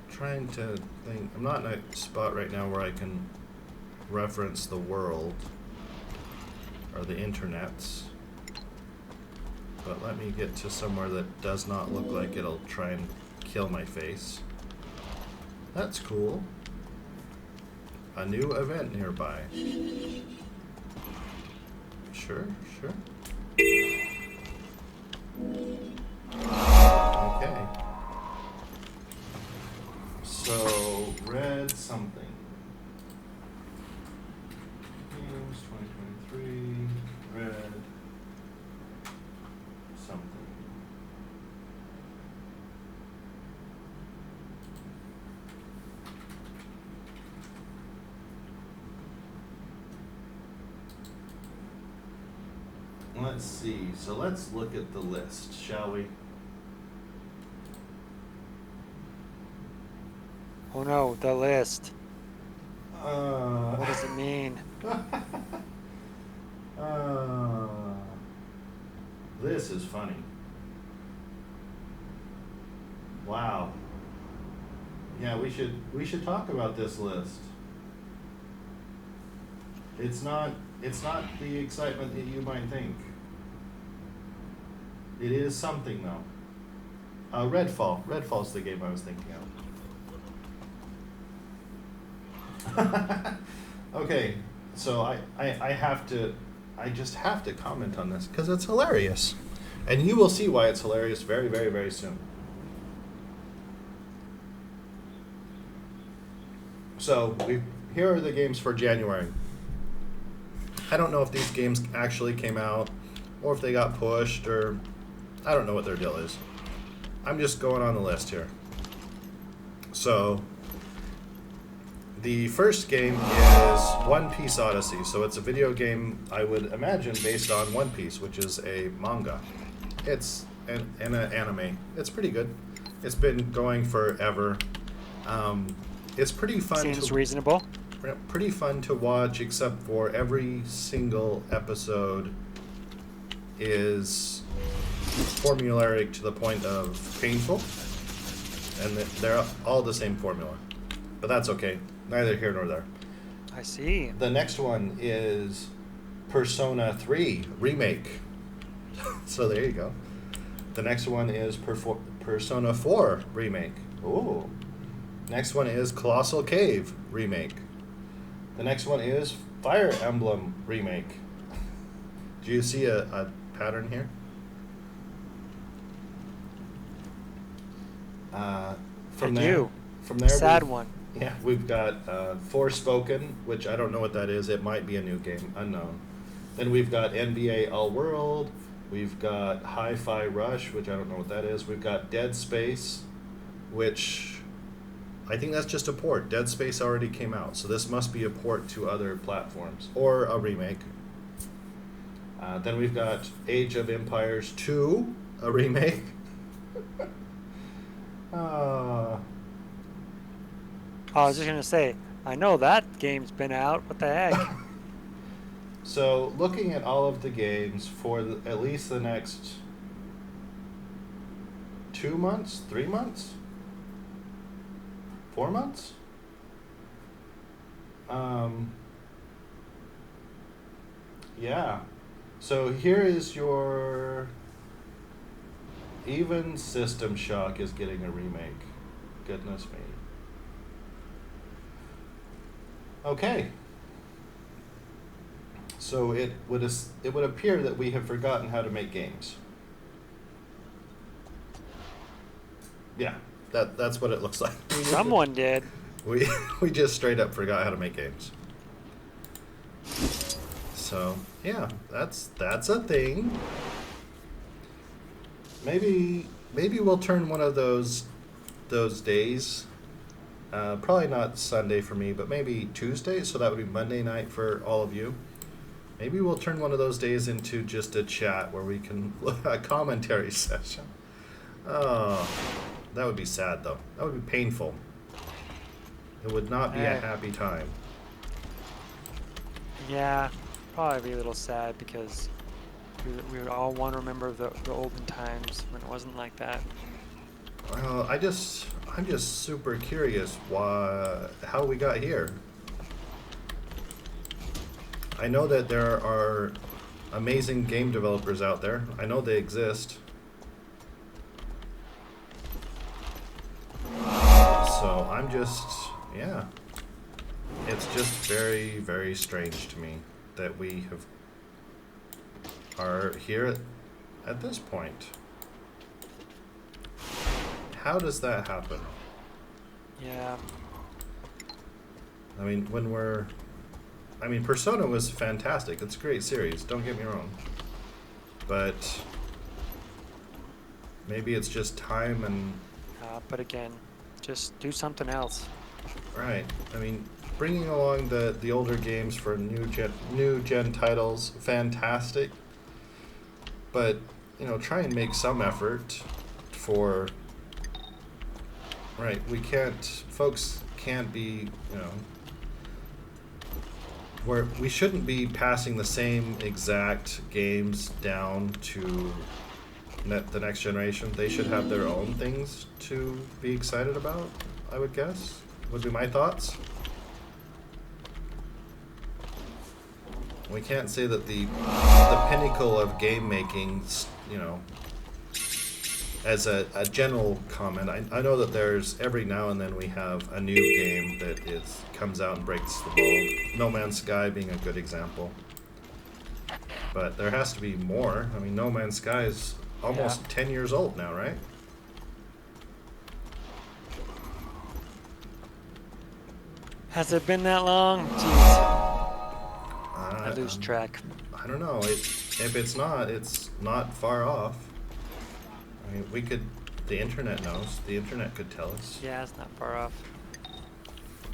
trying to think. I'm not in a spot right now where I can reference the world or the internets, but let me get to somewhere that does not look like it'll try and kill my face. That's cool. A new event nearby. Sure. Okay. So, Red something. Games 2023, Red something. Let's see. So let's look at the list, shall we? Oh no, the list. What What does it mean? This is funny. Wow. Yeah, we should talk about this list. It's not the excitement that you might think. It is something though. Redfall. Redfall's the game I was thinking of. Okay, so I just have to comment on this because it's hilarious. And you will see why it's hilarious very, very, very soon. So here are the games for January. I don't know if these games actually came out or if they got pushed, or I don't know what their deal is. I'm just going on the list here. So the first game is One Piece Odyssey. So it's a video game, I would imagine, based on One Piece, which is a manga. It's an anime. It's pretty good. It's been going forever. It's pretty fun. Seems reasonable. Pretty fun to watch, except for every single episode is formulaic to the point of painful, and they're all the same formula. But that's okay. Neither here nor there. I see. The next one is Persona 3 Remake. So there you go. The next one is Persona 4 Remake. Ooh. Next one is Colossal Cave Remake. The next one is Fire Emblem Remake. Do you see a pattern here? From I there, do. From there, Sad one. Yeah, we've got Forspoken, which I don't know what that is. It might be a new game, unknown. Then we've got NBA All World. We've got Hi-Fi Rush, which I don't know what that is. We've got Dead Space, which I think that's just a port. Dead Space already came out, so this must be a port to other platforms or a remake. Then we've got Age of Empires 2, a remake. uh, I was just gonna say, I know that game's been out. What the heck? So, looking at all of the games for at least the next 2 months, 3 months, 4 months. Yeah. So here is your. Even System Shock is getting a remake. Goodness me. Okay. So it would appear that we have forgotten how to make games. Yeah, that's what it looks like. Someone did. We just straight up forgot how to make games. So yeah, that's a thing. Maybe we'll turn one of those days. Probably not Sunday for me, but maybe Tuesday. So that would be Monday night for all of you. Maybe we'll turn one of those days into just a chat where we can a commentary session. Oh, that would be sad though. That would be painful. It would not be a happy time. Yeah, probably be a little sad because we would all want to remember the olden times when it wasn't like that. Well, I'm just super curious how we got here. I know that there are amazing game developers out there. I know they exist. So I'm just, yeah. It's just very, very strange to me that we are here at this point. How does that happen? Yeah. I mean, Persona was fantastic. It's a great series, don't get me wrong. But maybe it's just time and... But again, just do something else. Right. I mean, bringing along the older games for new gen titles, fantastic. But, try and make some effort for... Right, folks can't be, where we shouldn't be passing the same exact games down to the next generation. They should have their own things to be excited about, I would guess, would be my thoughts. We can't say that the pinnacle of game making, as a general comment, I know that there's every now and then we have a new game that comes out and breaks the mold. No Man's Sky being a good example. But there has to be more. I mean, No Man's Sky is almost 10 years old now, right? Has it been that long? Jeez. I lose track. I don't know. If it's not far off. I mean, the internet knows. The internet could tell us. Yeah, it's not far off.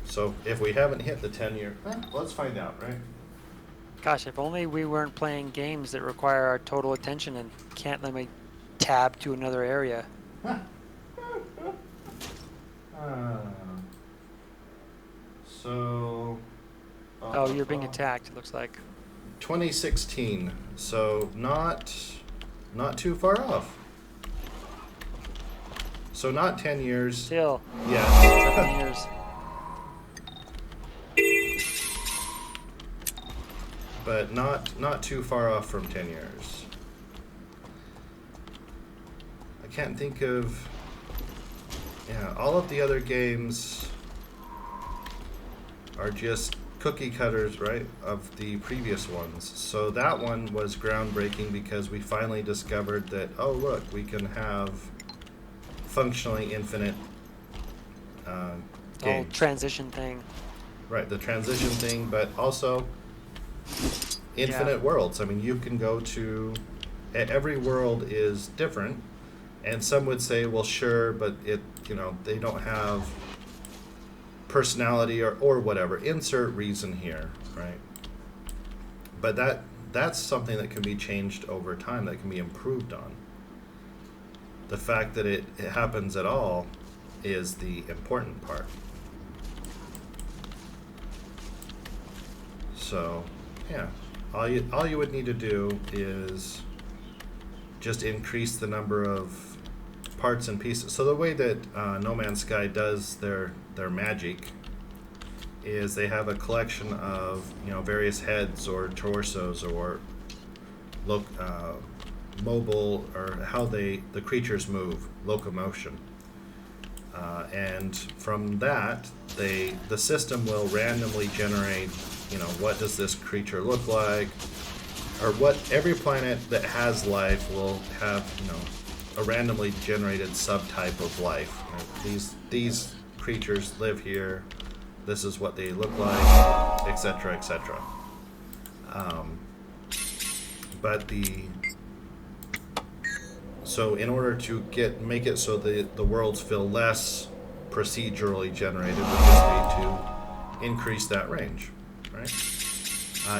So if we haven't hit the 10-year, let's find out, right? Gosh, if only we weren't playing games that require our total attention and can't let me tab to another area. So... Oh, you're being attacked, it looks like. 2016, so not too far off. So not 10 years. Still. Yeah. 7 years. But not too far off from 10 years. I can't think of... Yeah, all of the other games are just cookie cutters, right, of the previous ones. So that one was groundbreaking because we finally discovered that, oh look, we can have functionally infinite The whole games. transition thing. Right, the transition thing, but also infinite worlds. I mean, you can go to every world is different, and some would say, well, sure, but they don't have personality or whatever. Insert reason here, right? But that's something that can be changed over time, that can be improved on. The fact that it happens at all is the important part. So, yeah, all you would need to do is just increase the number of parts and pieces. So the way that No Man's Sky does their magic is they have a collection of various heads or torsos or mobile, or how the creatures move, locomotion. And from that, the system will randomly generate, what does this creature look like, or what every planet that has life will have, a randomly generated subtype of life. These creatures live here. This is what they look like, etc., etc. So in order to make it so the worlds feel less procedurally generated, would just be to increase that range, right?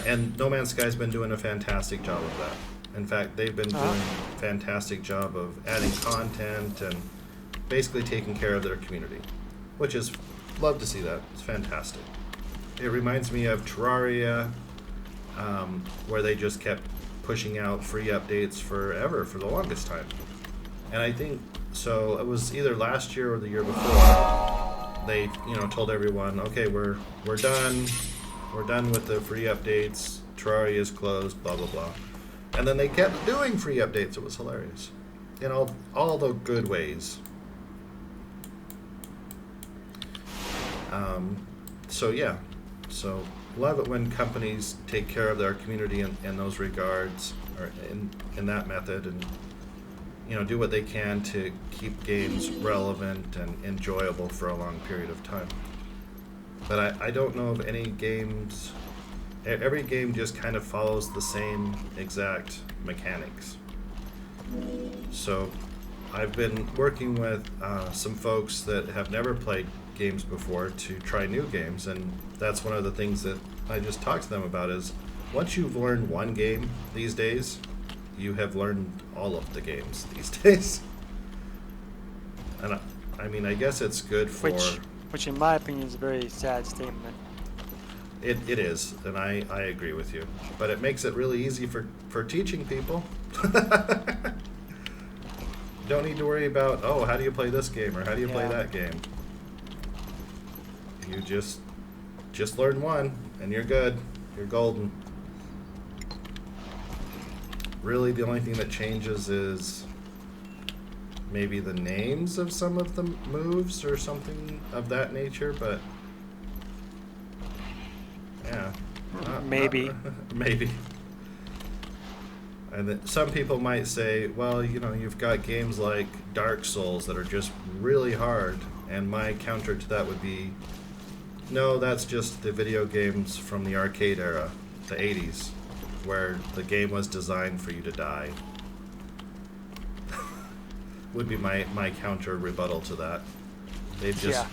And No Man's Sky's been doing a fantastic job of that. In fact, they've been doing a fantastic job of adding content and basically taking care of their community, which is, love to see that. It's fantastic. It reminds me of Terraria, where they just kept pushing out free updates forever, for the longest time. And I think, so it was either last year or the year before, they told everyone, okay, we're done. We're done with the free updates. Terraria is closed, blah, blah, blah. And then they kept doing free updates. It was hilarious. In all the good ways. So yeah. So love it when companies take care of their community in those regards, or in that method, and do what they can to keep games relevant and enjoyable for a long period of time. But I don't know of any games. Every game just kind of follows the same exact mechanics. So I've been working with some folks that have never played games before to try new games, and that's one of the things that I just talked to them about is, once you've learned one game these days, you have learned all of the games these days. And I guess it's good for... Which in my opinion is a very sad statement. It is, and I agree with you. But it makes it really easy for teaching people. Don't need to worry about, how do you play this game, or how do you play that game? You just learn one, and you're good. You're golden. Really, the only thing that changes is maybe the names of some of the moves or something of that nature, but yeah. Maybe. Maybe. And then some people might say, well, you've got games like Dark Souls that are just really hard, and my counter to that would be, no, that's just the video games from the arcade era, the 80s, where the game was designed for you to die. Would be my counter rebuttal to that. They just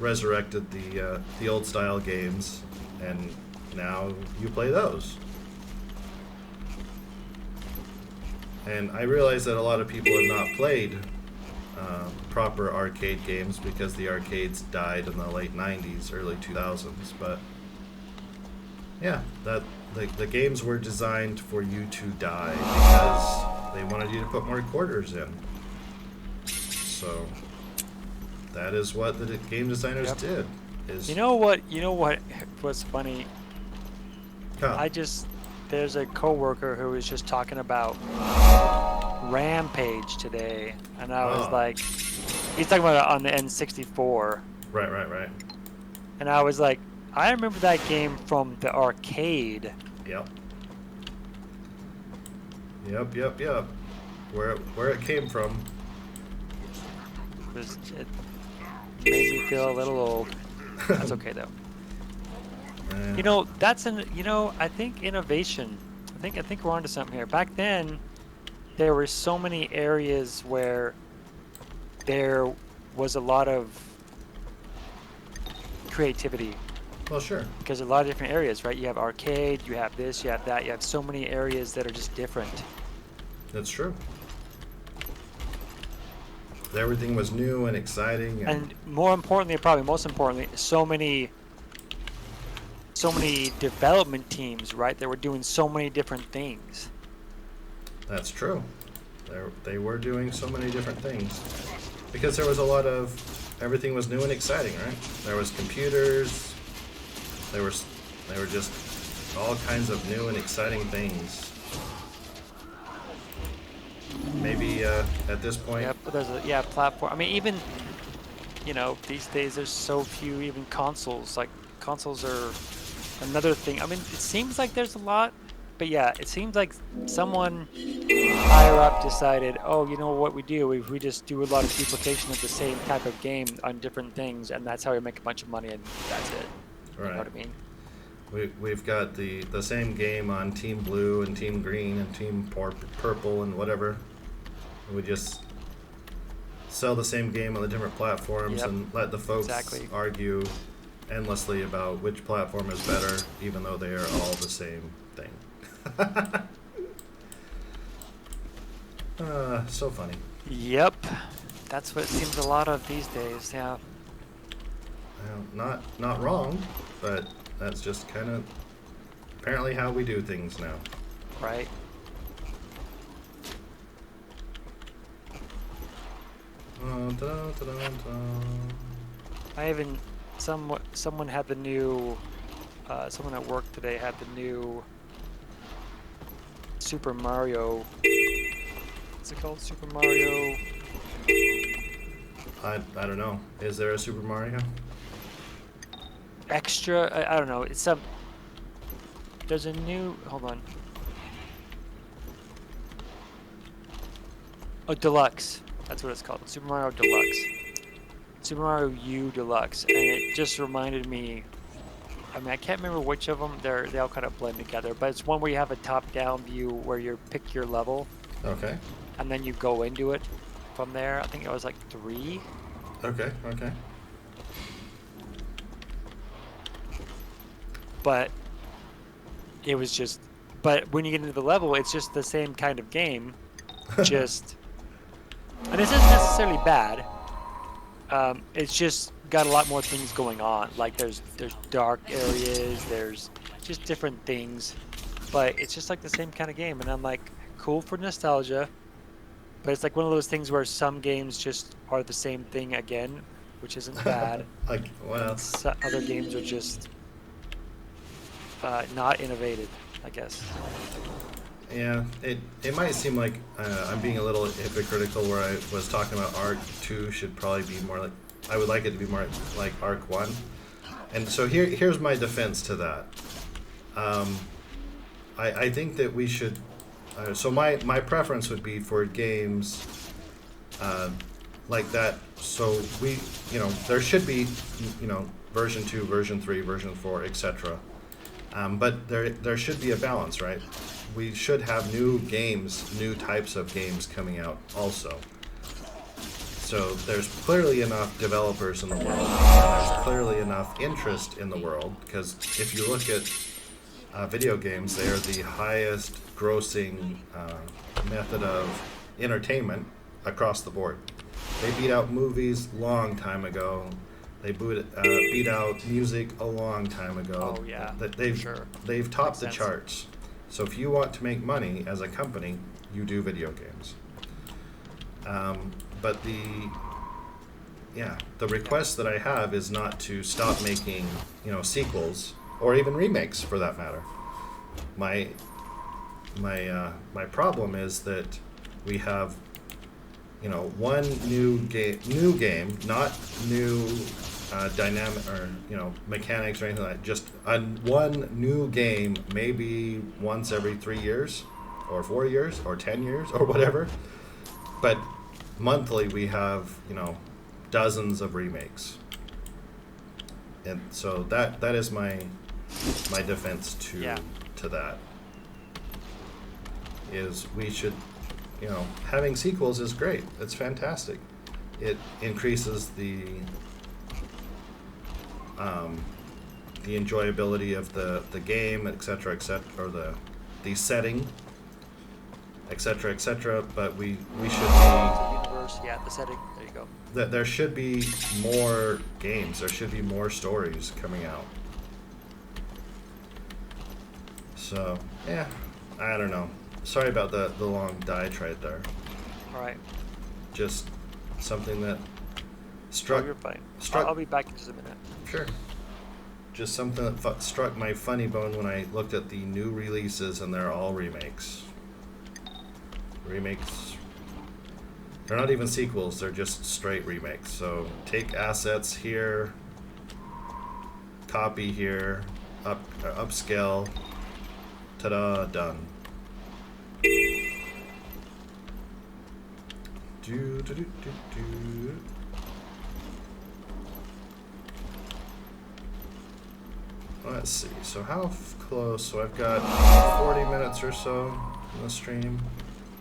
resurrected the old style games, and now you play those. And I realize that a lot of people have not played proper arcade games because the arcades died in the late 90s, early 2000s, but yeah, the games were designed for you to die because they wanted you to put more quarters in. So that is what the game designers did. You know what was funny? Huh. There's a coworker who was just talking about Rampage today, and I was like, he's talking about it on the N64. Right. And I was like, I remember that game from the arcade. Yep. Where it came from. It made me feel a little old. That's okay though. You know, I think innovation. I think we're onto something here. Back then, there were so many areas where there was a lot of creativity Well, sure. because a lot of different areas, right? You have arcade, you have this, you have that, you have so many areas that are just different. That's true. Everything was new and exciting. And more importantly, probably most importantly, so many development teams, right? That were doing so many different things. That's true. They were doing so many different things. Because there was a lot of... Everything was new and exciting, right? There was computers. They were just all kinds of new and exciting things. Maybe at this point... Yep, but there's a platform. I mean, even, these days there's so few even consoles. Like, consoles are another thing. I mean, it seems like there's a lot, but yeah, it seems like someone higher up decided, oh, you know what we do? We just do a lot of duplication of the same type of game on different things, and that's how we make a bunch of money, and that's it. Right. You know what I mean? We've got the same game on Team Blue and Team Green and Team Purple and whatever. We just sell the same game on the different platforms and let the folks argue endlessly about which platform is better, even though they are all the same thing. So funny. Yep. That's what it seems a lot of these days, yeah. Well, not wrong, but that's just kind of apparently how we do things now. Right. I even someone had the new someone at work today had the new Super Mario. What's it called? Super Mario. I don't know. Is there a Super Mario? Extra. I don't know. It's some. There's a new. Hold on. Oh, Deluxe. That's what it's called. Super Mario Deluxe. Super Mario U Deluxe, and it just reminded me. I mean, I can't remember which of them. They all kind of blend together, but it's one where you have a top-down view where you pick your level. Okay. And then you go into it from there. I think it was like 3. Okay. But it was just. But when you get into the level, it's just the same kind of game. Just. And this isn't necessarily bad. It's just got a lot more things going on. Like there's dark areas, there's just different things. But it's just like the same kind of game. And I'm like, cool for nostalgia. But it's like one of those things where some games just are the same thing again, which isn't bad. Other games are just not innovative, I guess. Yeah, it might seem like I'm being a little hypocritical where I was talking about Arc 2 should probably be more like... I would like it to be more like Arc 1. And so here's my defense to that. I think that we should... so my preference would be for games like that. So there should be, version 2, version 3, version 4, etc. But there should be a balance, right? We should have new types of games coming out also. So there's clearly enough developers in the world, and there's clearly enough interest in the world, because if you look at video games, they are the highest grossing method of entertainment across the board. They beat out movies long time ago. They beat out music a long time ago. Oh yeah, they've topped the charts. So if you want to make money as a company, you do video games. But the request that I have is not to stop making, sequels or even remakes for that matter. My problem is that we have, one new game, not new dynamic or mechanics or anything like that. Just one new game, maybe once every 3 years, or 4 years, or 10 years, or whatever. But monthly we have dozens of remakes. And so that is my defense Yeah. to that. Is we should, having sequels is great. It's fantastic. It increases the enjoyability of the game, etc., or the setting, etc. But we should The universe, yeah, the setting. There you go. that there should be more games. There should be more stories coming out. So yeah, I don't know. Sorry about the long diatribe there. All right. Just something that Oh, struck. you're fine. struck I'll be back in just a minute. Sure. Just something that struck my funny bone when I looked at the new releases, and they're all remakes. Remakes. They're not even sequels, they're just straight remakes. So take assets here, copy here, upscale, ta-da, done. Do, do, do, do, do. Let's see, so how close? So I've got 40 minutes or so in the stream.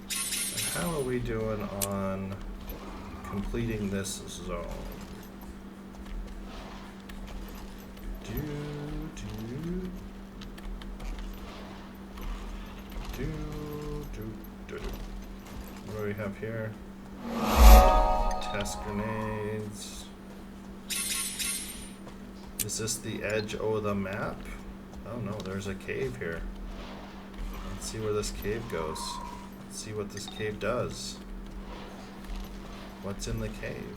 And how are we doing on completing this zone? What do we have here? Test grenades. Is this the edge of the map? Oh no, there's a cave here. Let's see where this cave goes. Let's see what this cave does. What's in the cave?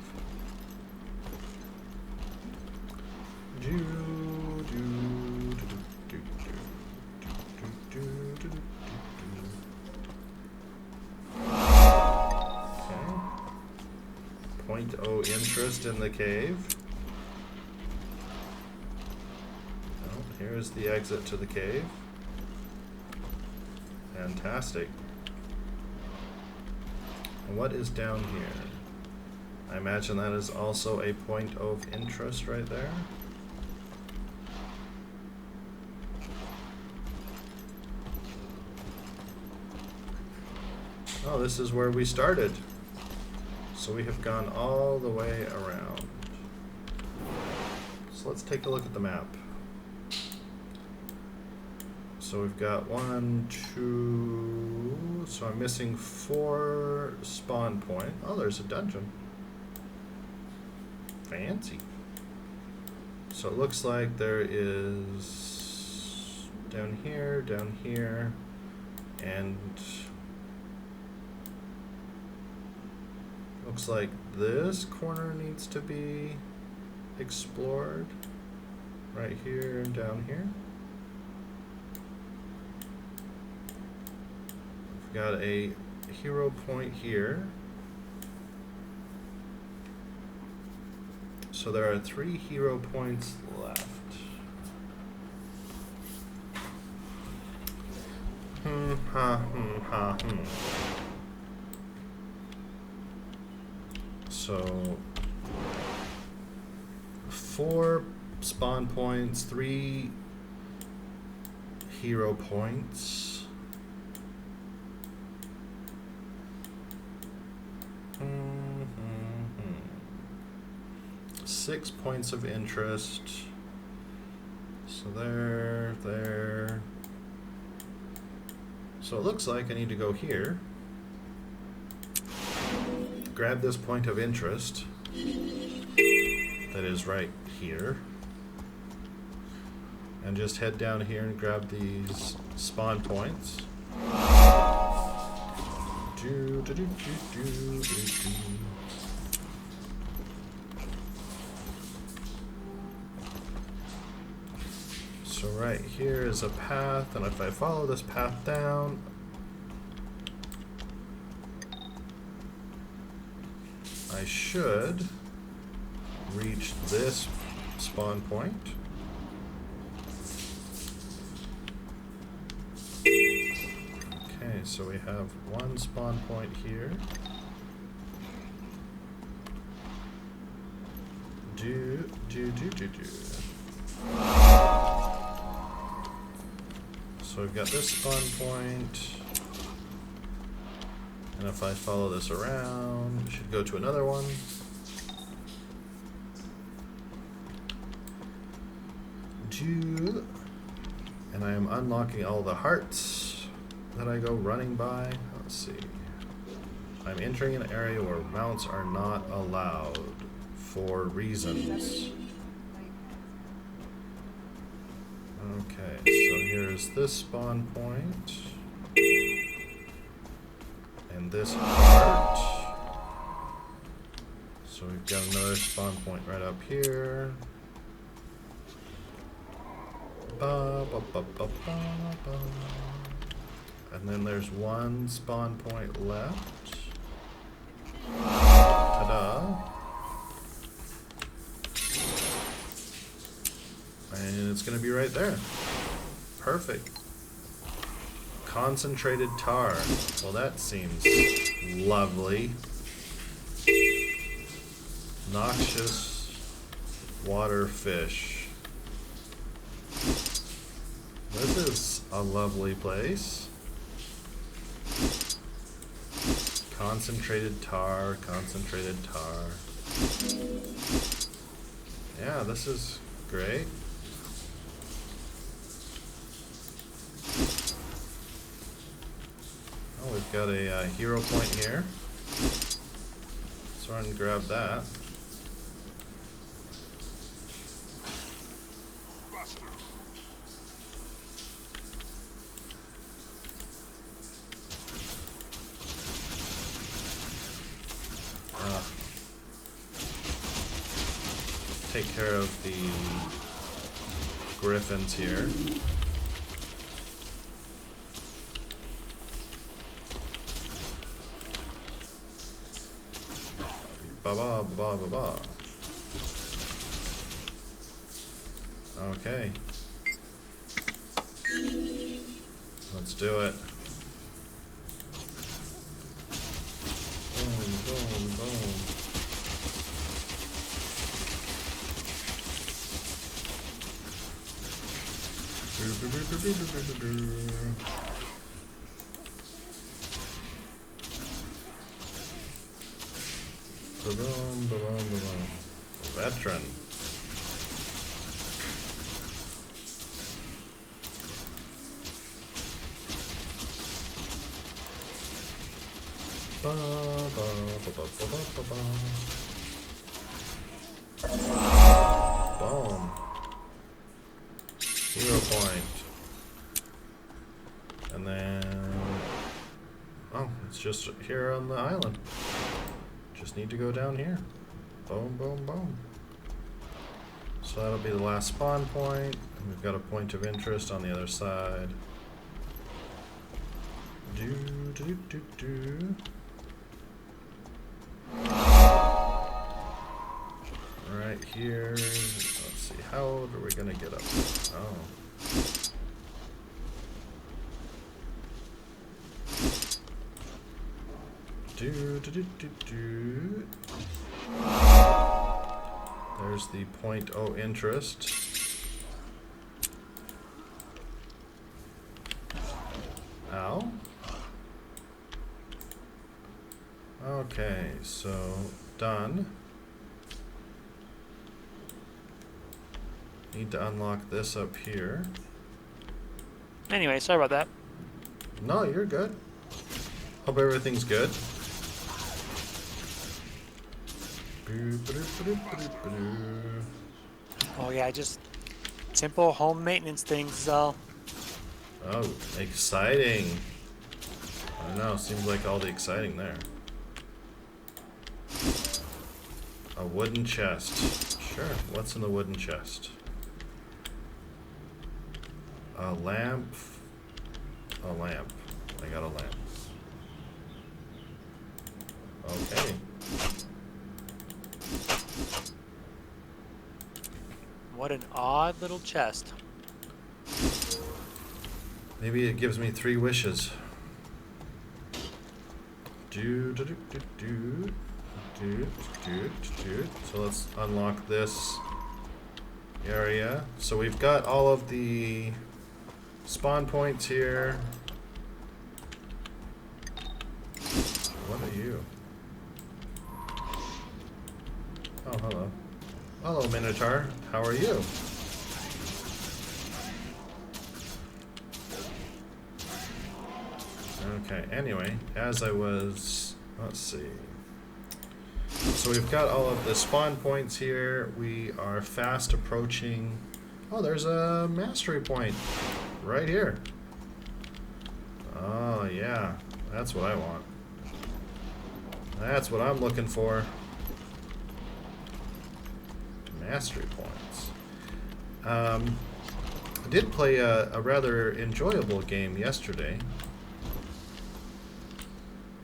Okay. Point O interest in the cave. Here's the exit to the cave. Fantastic. And what is down here? I imagine that is also a point of interest right there. Oh, this is where we started. So we have gone all the way around. So let's take a look at the map. So we've got 1, 2, so I'm missing 4 spawn point. Oh, there's a dungeon. Fancy. So it looks like there is down here, and looks like this corner needs to be explored. Right here and down here. Got a hero point here. So there are 3 hero points left. So 4 spawn points, 3 hero points. 6 points of interest. So there. So it looks like I need to go here. Grab this point of interest. That is right here. And just head down here and grab these spawn points. So right here is a path, and if I follow this path down, I should reach this spawn point. Okay, so we have 1 spawn point here. So we've got this spawn point. And if I follow this around, it should go to another one. And I am unlocking all the hearts that I go running by. Let's see. I'm entering an area where mounts are not allowed for reasons. Okay, so here's this spawn point. And this heart. So we've got another spawn point right up here. Ba, ba, ba, ba, ba, ba. And then there's one spawn point left. Ta-da. And it's going to be right there. Perfect. Concentrated tar. Well, that seems lovely. Noxious water fish. This is a lovely place. Concentrated tar, concentrated tar. Yeah, this is great. Oh, we've got a hero point here. Let's run and grab that. Take care of the griffins here. Ba ba ba ba ba. Okay. Let's do it. Boom, boom, boom. Ba-boom, ba-boom, ba-boom. Veteran. Ba, ba, ba, ba, ba, ba, ba. Boom. Hero point. And then... oh, it's just here on the island. Just need to go down here. Boom, boom, boom. So that'll be the last spawn point. And we've got a point of interest on the other side. Do, do, do, do. Right here. Let's see, how are we gonna get up? Oh. Do, do, do, do, do. There's the point O interest. Ow. Okay, so done. Need to unlock this up here. Anyway, sorry about that. No, you're good. Hope everything's good. Oh yeah, just simple home maintenance things is all. Oh, exciting. I don't know, seems like all the exciting there. A wooden chest. Sure, what's in the wooden chest? A lamp. A lamp. I got a lamp. Okay. What an odd little chest. Maybe it gives me 3 wishes. Do do do do do do do do. So let's unlock this area. So we've got all of the spawn points here. What are you? Oh, hello. Hello, Minotaur. How are you? Okay, anyway, as I was... Let's see. So we've got all of the spawn points here. We are fast approaching... Oh, there's a mastery point right here. Oh, yeah. That's what I want. That's what I'm looking for. Mastery points. I did play a rather enjoyable game yesterday.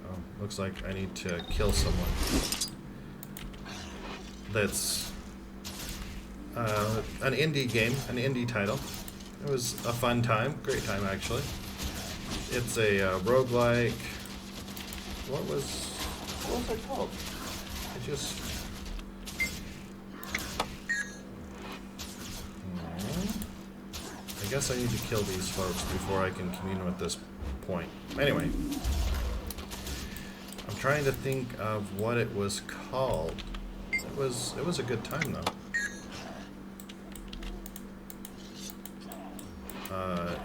Oh, looks like I need to kill someone. That's an indie game, an indie title. It was a fun time, great time actually. It's a roguelike. What was it called? I just... I guess I need to kill these folks before I can commune with this point. Anyway, I'm trying to think of what it was called. It was a good time though.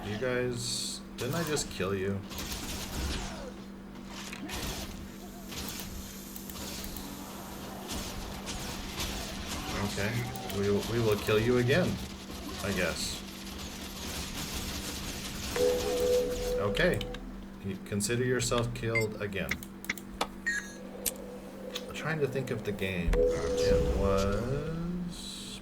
You guys, didn't I just kill you? Okay, we will kill you again, I guess. Okay, you consider yourself killed again. I'm trying to think of the game. It was...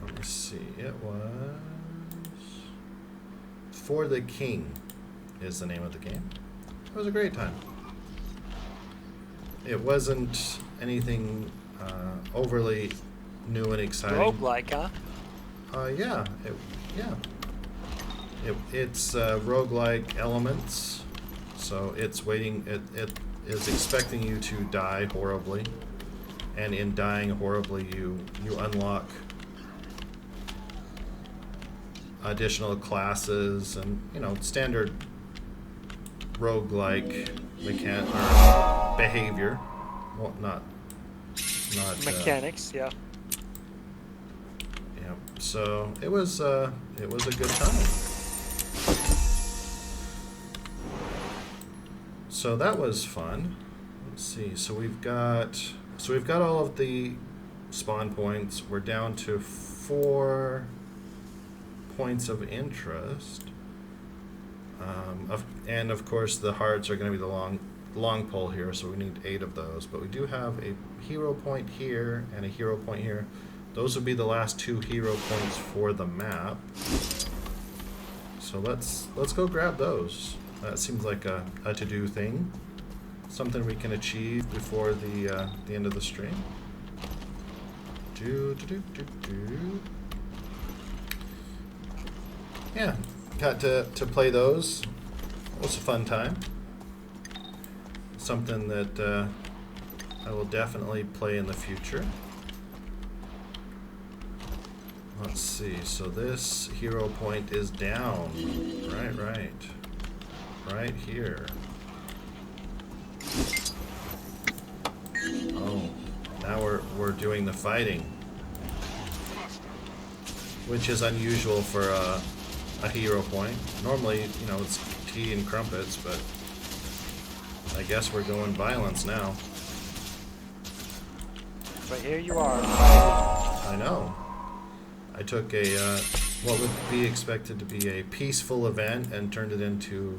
Let me see. It was... For the King is the name of the game. It was a great time. It wasn't anything overly new and exciting. Roguelike, huh? Yeah. It's roguelike elements, so it's waiting. It is expecting you to die horribly, and in dying horribly, you unlock additional classes and standard roguelike behavior. Well, not Mechanics, yeah. Yeah. So it was a good time. So that was fun. Let's see. So we've got all of the spawn points. We're down to 4 points of interest. And of course the hearts are going to be the long pole here, so we need 8 of those. But we do have a hero point here and a hero point here. Those would be the last 2 hero points for the map. So let's go grab those. That seems like a to-do thing. Something we can achieve before the end of the stream. Yeah, got to play those. It was a fun time. Something that I will definitely play in the future. Let's see, so this hero point is down. Right here. Oh, now we're doing the fighting. Which is unusual for a hero point. Normally, it's tea and crumpets, but I guess we're going violence now. But here you are. I know. I took a what would be expected to be a peaceful event and turned it into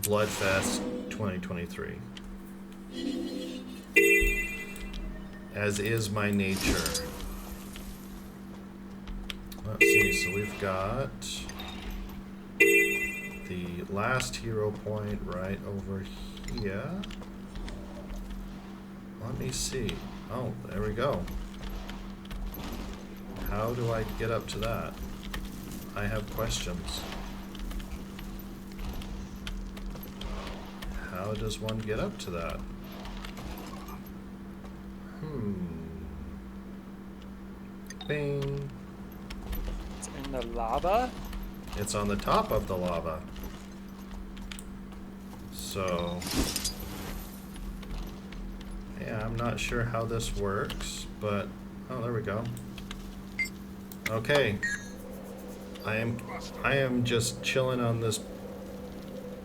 Bloodfest 2023. As is my nature. Let's see, so we've got the last hero point right over here. Let me see. Oh, there we go. How do I get up to that? I have questions. How does one get up to that? Bing. It's in the lava? It's on the top of the lava. So, yeah, I'm not sure how this works, but, oh, there we go. Okay. I am just chilling on this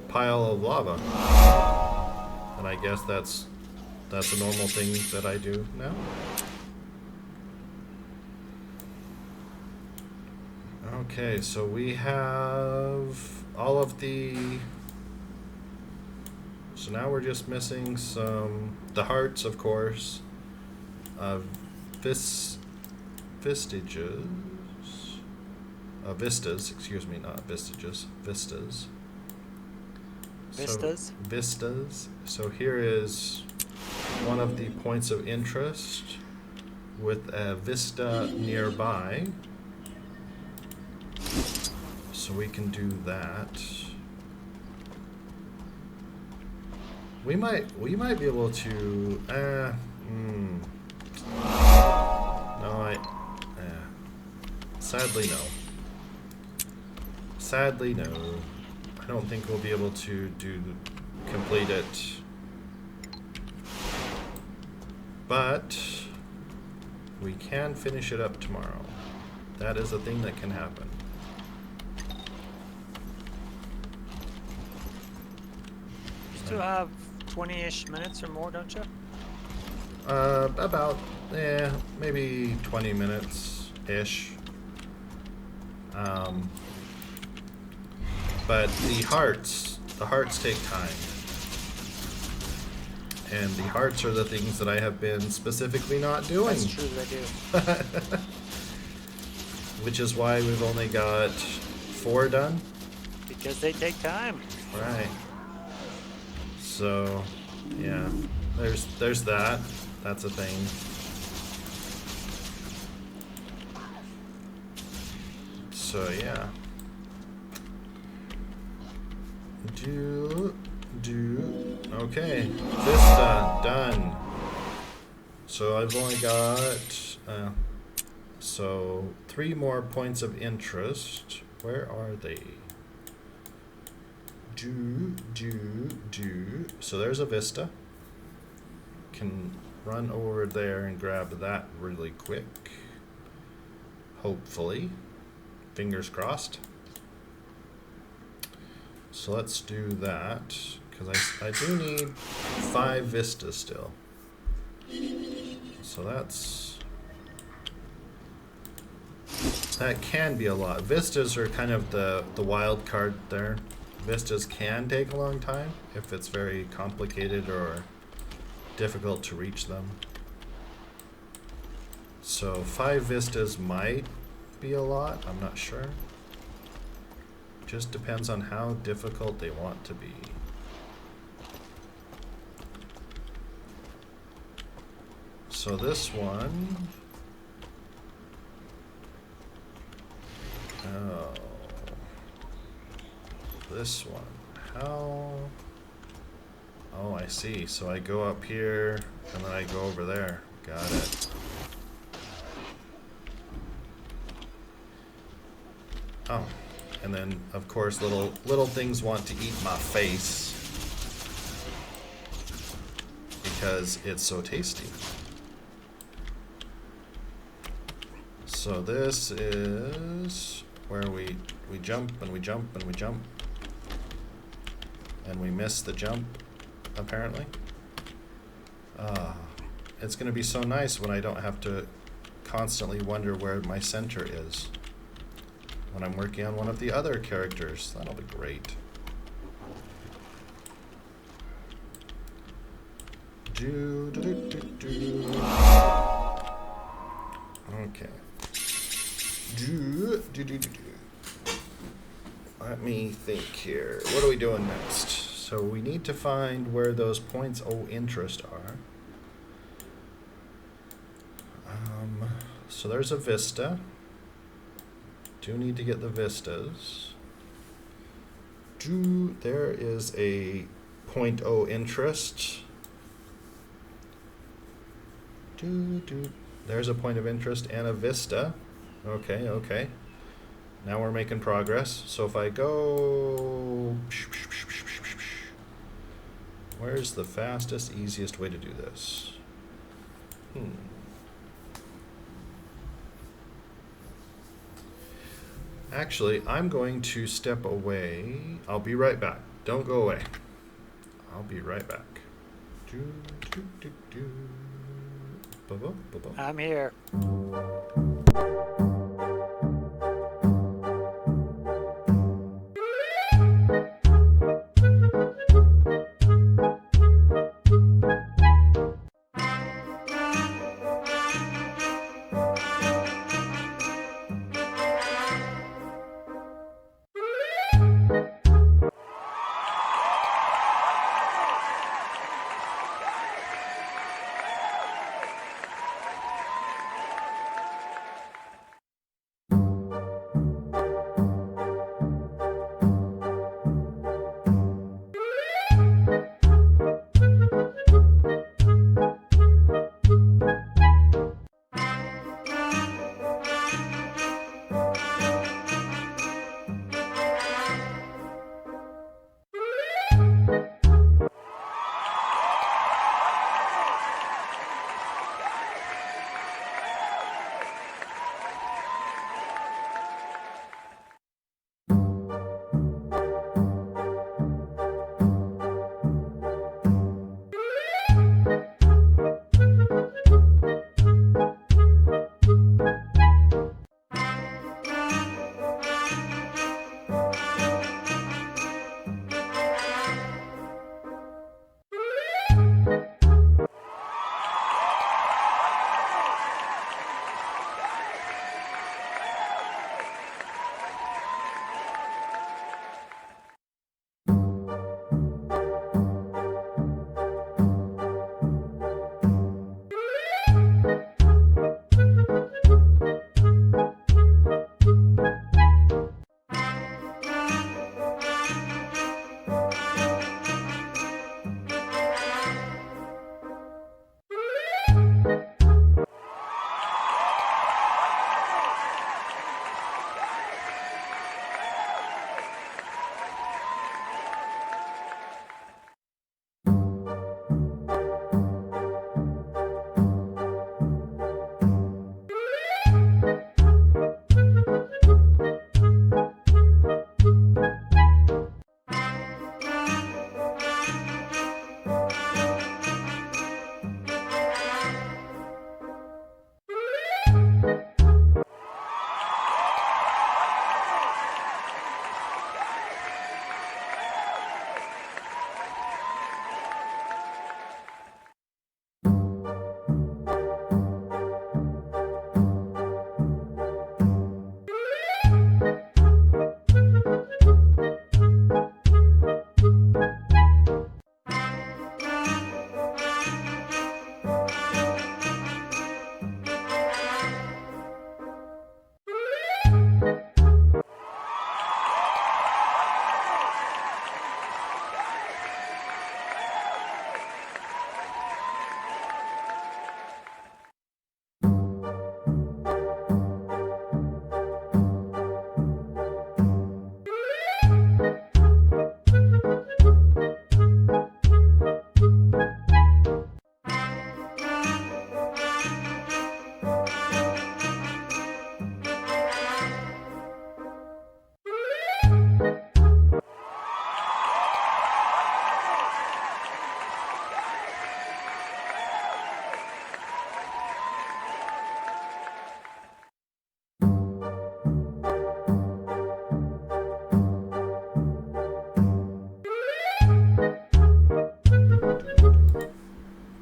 pile of lava. And I guess that's a normal thing that I do now. Okay, so we have all of the... So now we're just missing the hearts, of course, vestiges, vistas, excuse me, not vestiges, vistas. Vistas? So, vistas. So here is one of the points of interest with a vista nearby. So we can do that. We might be able to. No, sadly no. Sadly no. I don't think we'll be able to complete it. But we can finish it up tomorrow. That is a thing that can happen. You still have 20-ish minutes or more, don't you? About, maybe 20 minutes-ish. But the hearts take time. And the hearts are the things that I have been specifically not doing. That's true, they do. Which is why we've only got 4 done. Because they take time. Right. So, yeah. There's that. That's a thing. So, yeah. Okay. Vista, done. So I've only got, so 3 more points of interest. Where are they? So there's a vista. Can run over there and grab that really quick. Hopefully. Fingers crossed. So let's do that, because I do need 5 vistas still. So that can be a lot. Vistas are kind of the wild card there. Vistas can take a long time if it's very complicated or difficult to reach them. So 5 vistas might be a lot, I'm not sure. Just depends on how difficult they want to be. So this one, oh, this one, how, oh, I see. So I go up here and then I go over there. Got it. Oh. And then, of course, little things want to eat my face because it's so tasty. So this is where we jump and we jump and we jump. And we miss the jump, apparently. It's going to be so nice when I don't have to constantly wonder where my center is. When I'm working on one of the other characters. That'll be great. Okay. Let me think here. What are we doing next? So we need to find where those points of interest are. So there's a vista. Do need to get the vistas. There is a point O interest. There's a point of interest and a vista. Okay, okay. Now we're making progress. So if I go... Where's the fastest, easiest way to do this? Actually, I'm going to step away. I'll be right back. Don't go away. I'll be right back. I'm here.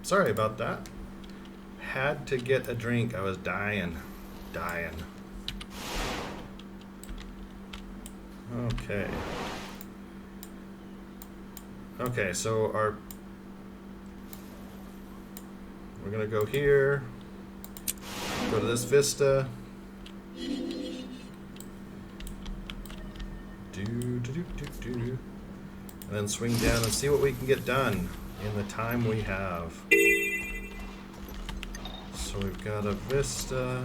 Sorry about that. Had to get a drink. I was dying. Okay. Okay, so we're gonna go here. Go to this vista. And then swing down and see what we can get done in the time we have. So we've got a vista,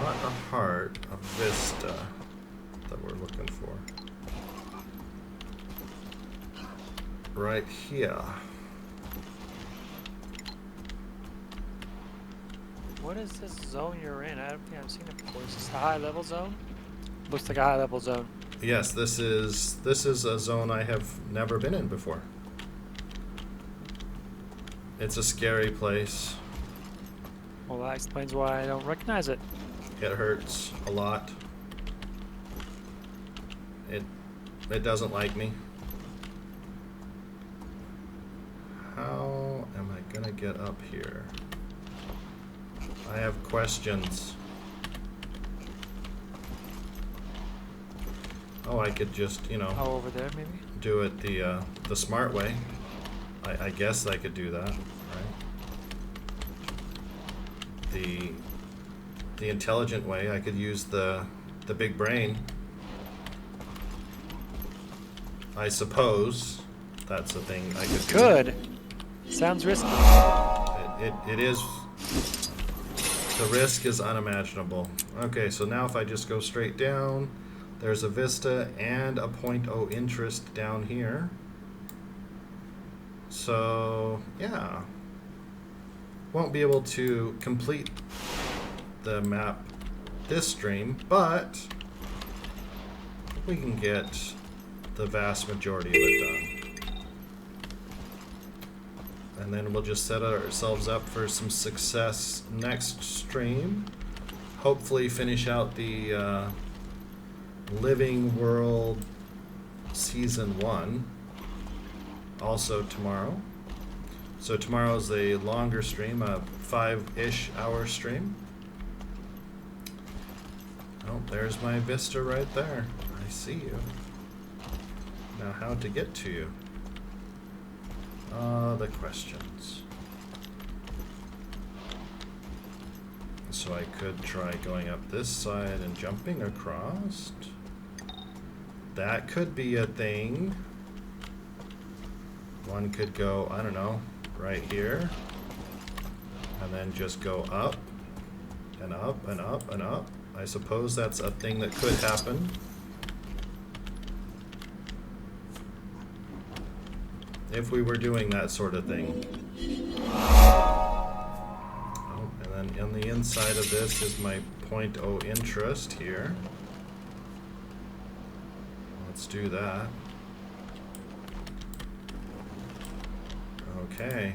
not a heart, a vista that we're looking for. Right here. What is this zone you're in? I don't think I've seen it before. Is this a high level zone? Looks like a high level zone. Yes, this is a zone I have never been in before. It's a scary place. Well, that explains why I don't recognize it. It hurts a lot. It doesn't like me. How am I gonna get up here? I have questions. Oh, I could just, you know, Oh, over there maybe? do it the smart way. I guess I could do that, right? The intelligent way, I could use the big brain. I suppose that's the thing I could do. Good. Sounds risky. It is. The risk is unimaginable. Okay, so now if I just go straight down, there's a vista and a point O interest down here. So, yeah. Won't be able to complete the map this stream, but we can get the vast majority of it done. And then we'll just set ourselves up for some success next stream. Hopefully finish out the Living World Season 1 also tomorrow. So tomorrow is a longer stream, a 5-ish hour stream. Oh, there's my vista right there. I see you. Now how to get to you? The questions. So I could try going up this side and jumping across. That could be a thing. One could go, I don't know, right here. And then just go up and up and up and up. I suppose that's a thing that could happen. If we were doing that sort of thing. Oh, and then on the inside of this is my point O interest here. Let's do that. Okay.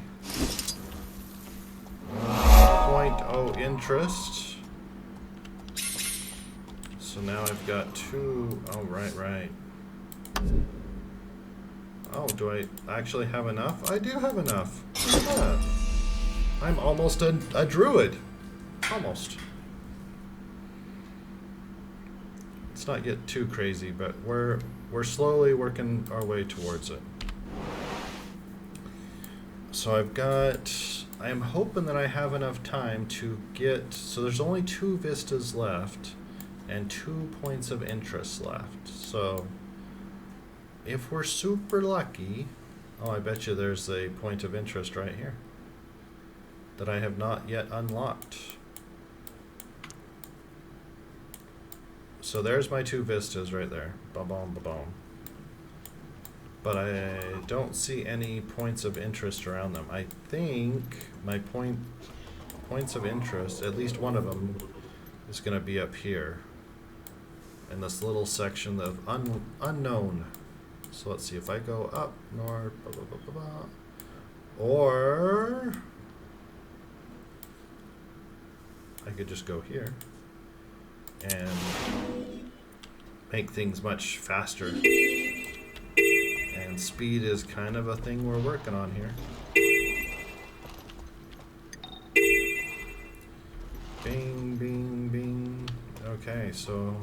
Point O interest. So now I've got two. Oh, right. Oh, do I actually have enough? I do have enough. Look at that. I'm almost a druid. Almost. Let's not get too crazy, but we're slowly working our way towards it. So I am hoping that I have enough time to get, so there's only 2 vistas left and 2 points of interest left. So if we're super lucky, oh, I bet you there's a point of interest right here that I have not yet unlocked. So there's my 2 vistas right there. Ba-boom, ba-boom. But I don't see any points of interest around them. I think my points of interest, at least one of them, is going to be up here in this little section of unknown. So let's see, if I go up north, blah, blah, blah, blah, blah, or I could just go here and make things much faster. And speed is kind of a thing we're working on here. Bing, bing, bing. Okay, so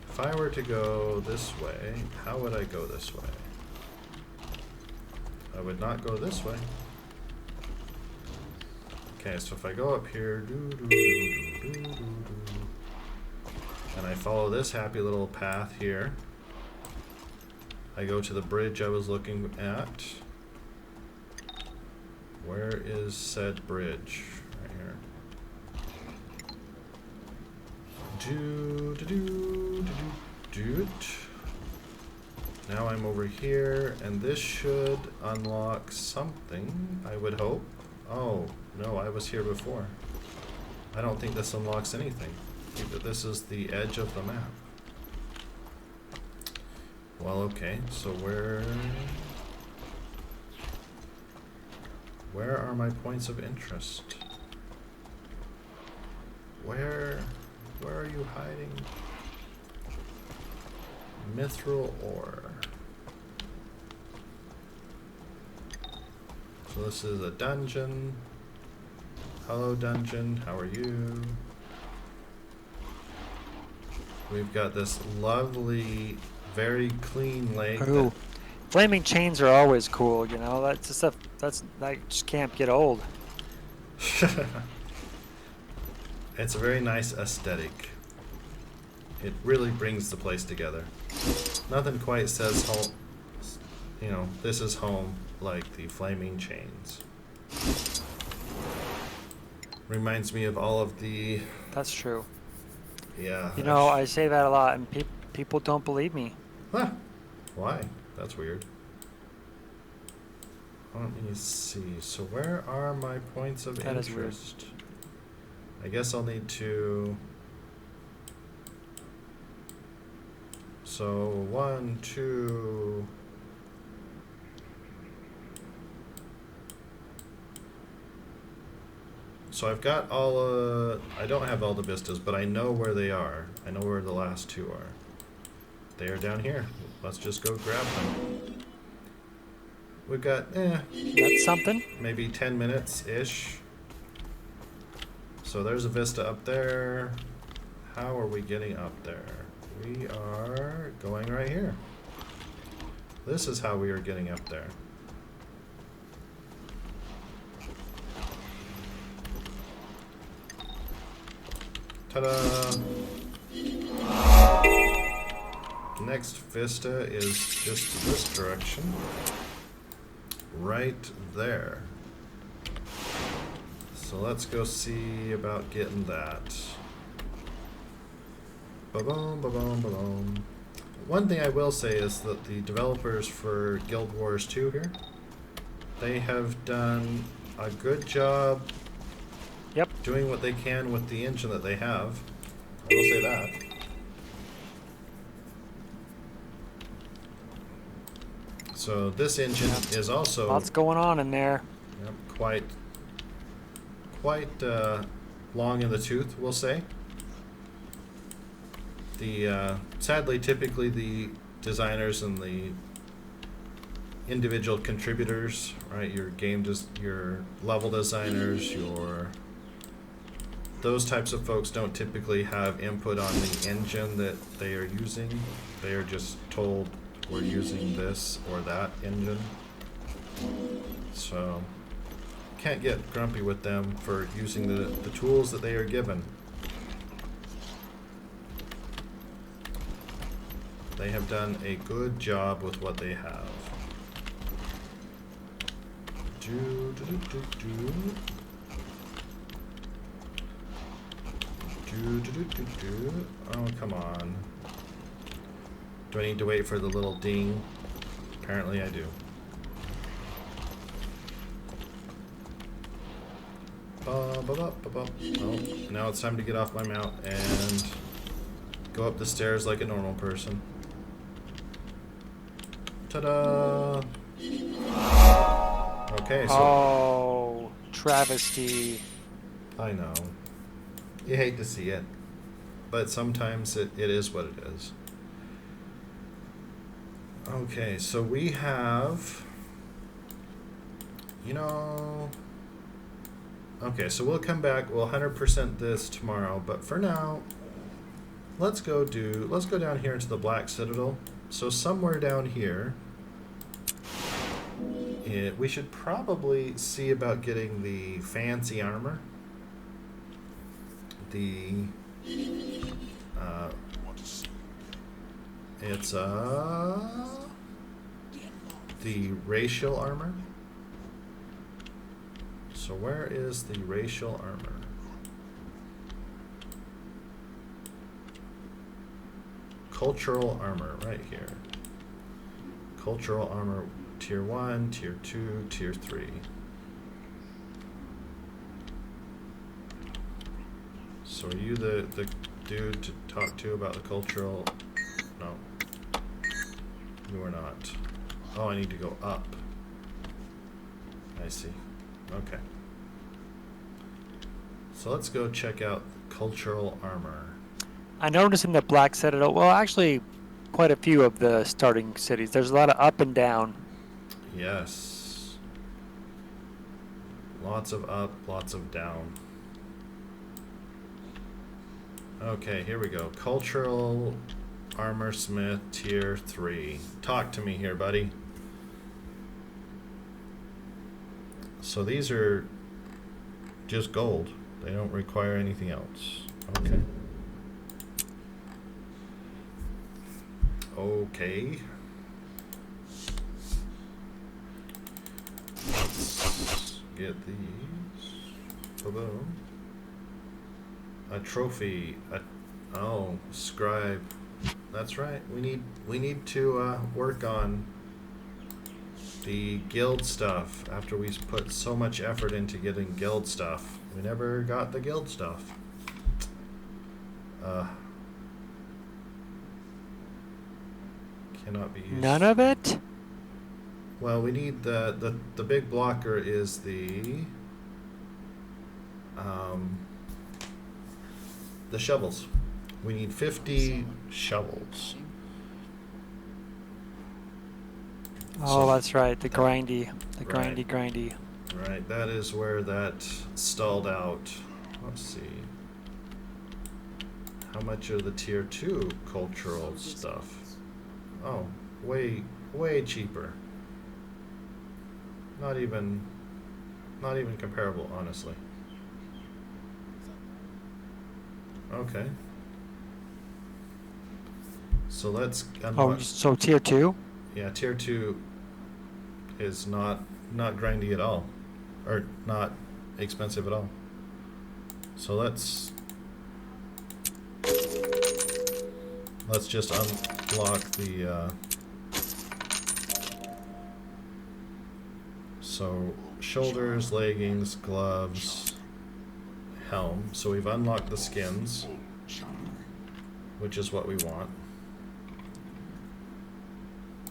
if I were to go this way, how would I go this way? I would not go this way. Okay, so if I go up here, and I follow this happy little path here, I go to the bridge I was looking at. Where is said bridge? Right here. Do do do do do do. Now I'm over here, and this should unlock something, I would hope. Oh, no, I was here before. I don't think this unlocks anything. I think that this is the edge of the map. Well, okay, so where are my points of interest? Where are you hiding? Mithril ore. So this is a dungeon. Hello dungeon, how are you? We've got this lovely, very clean lake. Ooh, flaming chains are always cool. You know, that's the stuff that just can't get old. It's a very nice aesthetic. It really brings the place together. Nothing quite says home, you know, this is home like the flaming chains. Reminds me of all of the, That's true. yeah. You know, I say that a lot, and people don't believe me. Huh. Why? That's weird. Let me see. So where are my points of That is weird. interest? I guess I'll need to... So 1, 2... So I've got all, I don't have all the vistas, but I know where they are. I know where the last two are. They are down here. Let's just go grab them. We've got, That's something. maybe 10 minutes-ish. So there's a vista up there. How are we getting up there? We are going right here. This is how we are getting up there. Ta-da! Next vista is just this direction. Right there. So let's go see about getting that. Ba-boom, ba-boom, ba-boom. One thing I will say is that the developers for Guild Wars 2 here, they have done a good job doing what they can with the engine that they have. I will say that. So this engine is also Lots going on in there. quite long in the tooth, we'll say. The sadly, typically the designers and the individual contributors, right? Your your level designers, those types of folks don't typically have input on the engine that they are using. They are just told we're using this or that engine. So can't get grumpy with them for using the tools that they are given. They have done a good job with what they have. Oh, come on. Do I need to wait for the little ding? Apparently I do. Oh, now it's time to get off my mount and go up the stairs like a normal person. Ta-da! Okay, so... Oh, travesty. I know. You hate to see it. But sometimes it is what it is. Okay, so we have... You know... Okay, so we'll come back. We'll 100% this tomorrow. But for now, let's go down here into the Black Citadel. So somewhere down here, we should probably see about getting the fancy armor. It's the racial armor. So where is the racial armor? Cultural armor, right here. Cultural armor, tier 1, tier 2, tier 3. So are you the dude to talk to about the cultural? No. You are not. Oh, I need to go up. I see. Okay. So let's go check out cultural armor. I noticed in the Black Citadel, well, actually, quite a few of the starting cities, there's a lot of up and down. Yes. Lots of up, lots of down. Okay, here we go. Cultural armor smith tier 3. Talk to me here, buddy. So these are just gold. They don't require anything else. Okay. Okay. Let's get these. Hello. A trophy. Oh, scribe. That's right. We need to work on the guild stuff after we put so much effort into getting guild stuff. We never got the guild stuff. Cannot be used. None of it? Well, we need the big blocker is the shovels. We need 50 shovels. Oh, So that's right. The grindy. The Right. grindy. Right, that is where that stalled out. Let's see. How much are the tier 2 cultural stuff? Oh, way cheaper. Not even comparable, honestly. Okay. So let's Oh, unlock. so tier 2? Yeah, tier 2 is not grindy at all, or not expensive at all. So let's just unlock the so shoulders, leggings, gloves, helm. So we've unlocked the skins, which is what we want.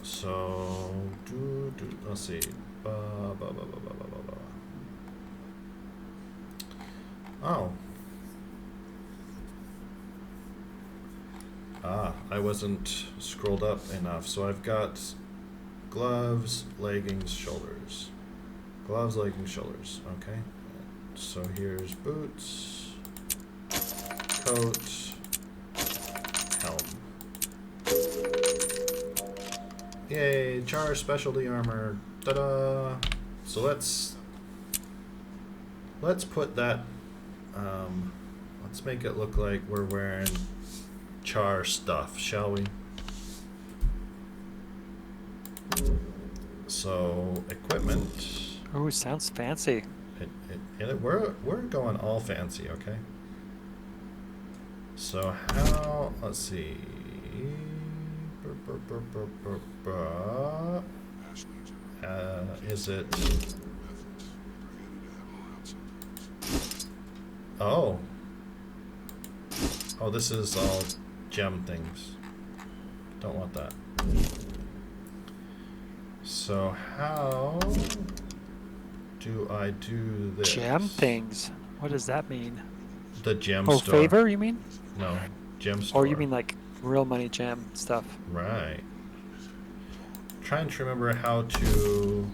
So let's see. Oh. I wasn't scrolled up enough. So I've got gloves, leggings, shoulders. Gloves, leggings, shoulders. Okay. So here's boots, coat, helm. Yay, Char specialty armor. Ta-da! So let's put that let's make it look like we're wearing Char stuff, shall we? So equipment. Ooh, sounds fancy. We're going all fancy, okay? So how? Let's see. Is it? Oh. Oh, this is all gem things. Don't want that. So how do I do this? Gem things. What does that mean? The gem Oh, store. favor, you mean? No, gem store. Or you mean like real money gem stuff? Right. Trying to remember how to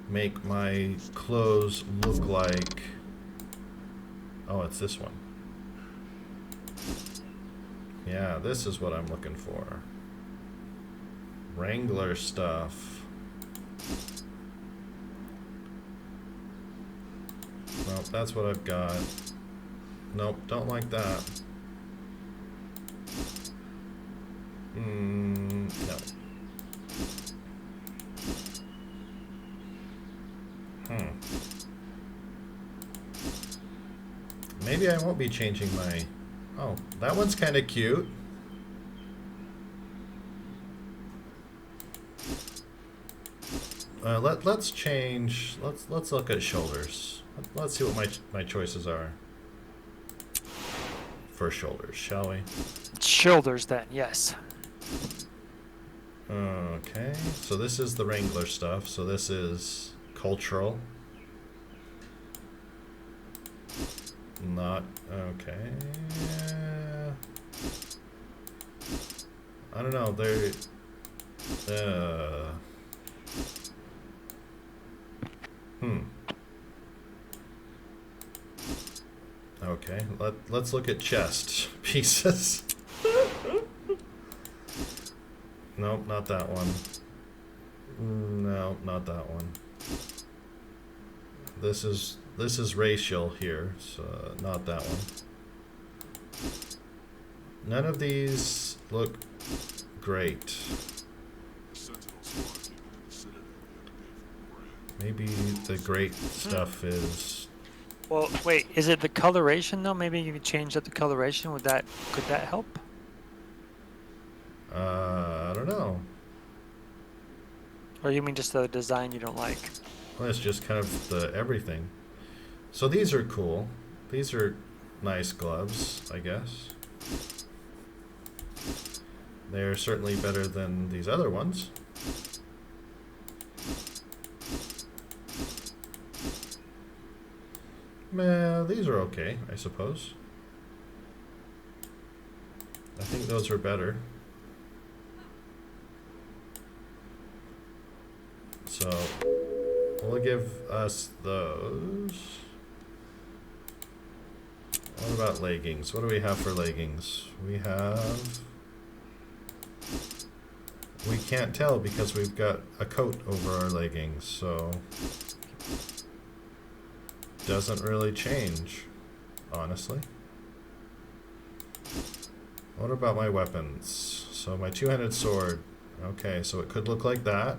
make my clothes look like. Oh, it's this one. Yeah, this is what I'm looking for. Wrangler stuff. Well, that's what I've got. Nope, don't like that. No. maybe I won't be changing my... Oh, that one's kind of cute. Let's change. Let's look at shoulders. Let's see what my choices are for shoulders, shall we? Shoulders, then, yes. Okay, so this is the Wrangler stuff. So this is cultural. Not okay. I don't know. They're. Okay, let's look at chest pieces. Nope, not that one. No, not that one. This is racial here, so not that one. None of these look great. Maybe the great stuff is... Well, wait, is it the coloration though? Maybe you could change up the coloration. Could that help? I don't know. Or you mean just the design you don't like? Well, it's just kind of the everything. So these are cool. These are nice gloves, I guess. They're certainly better than these other ones. These are okay, I suppose. I think those are better. So, we'll give us those. What about leggings? What do we have for leggings? We can't tell because we've got a coat over our leggings, so doesn't really change, honestly. What about my weapons? So my two-handed sword. Okay, so it could look like that.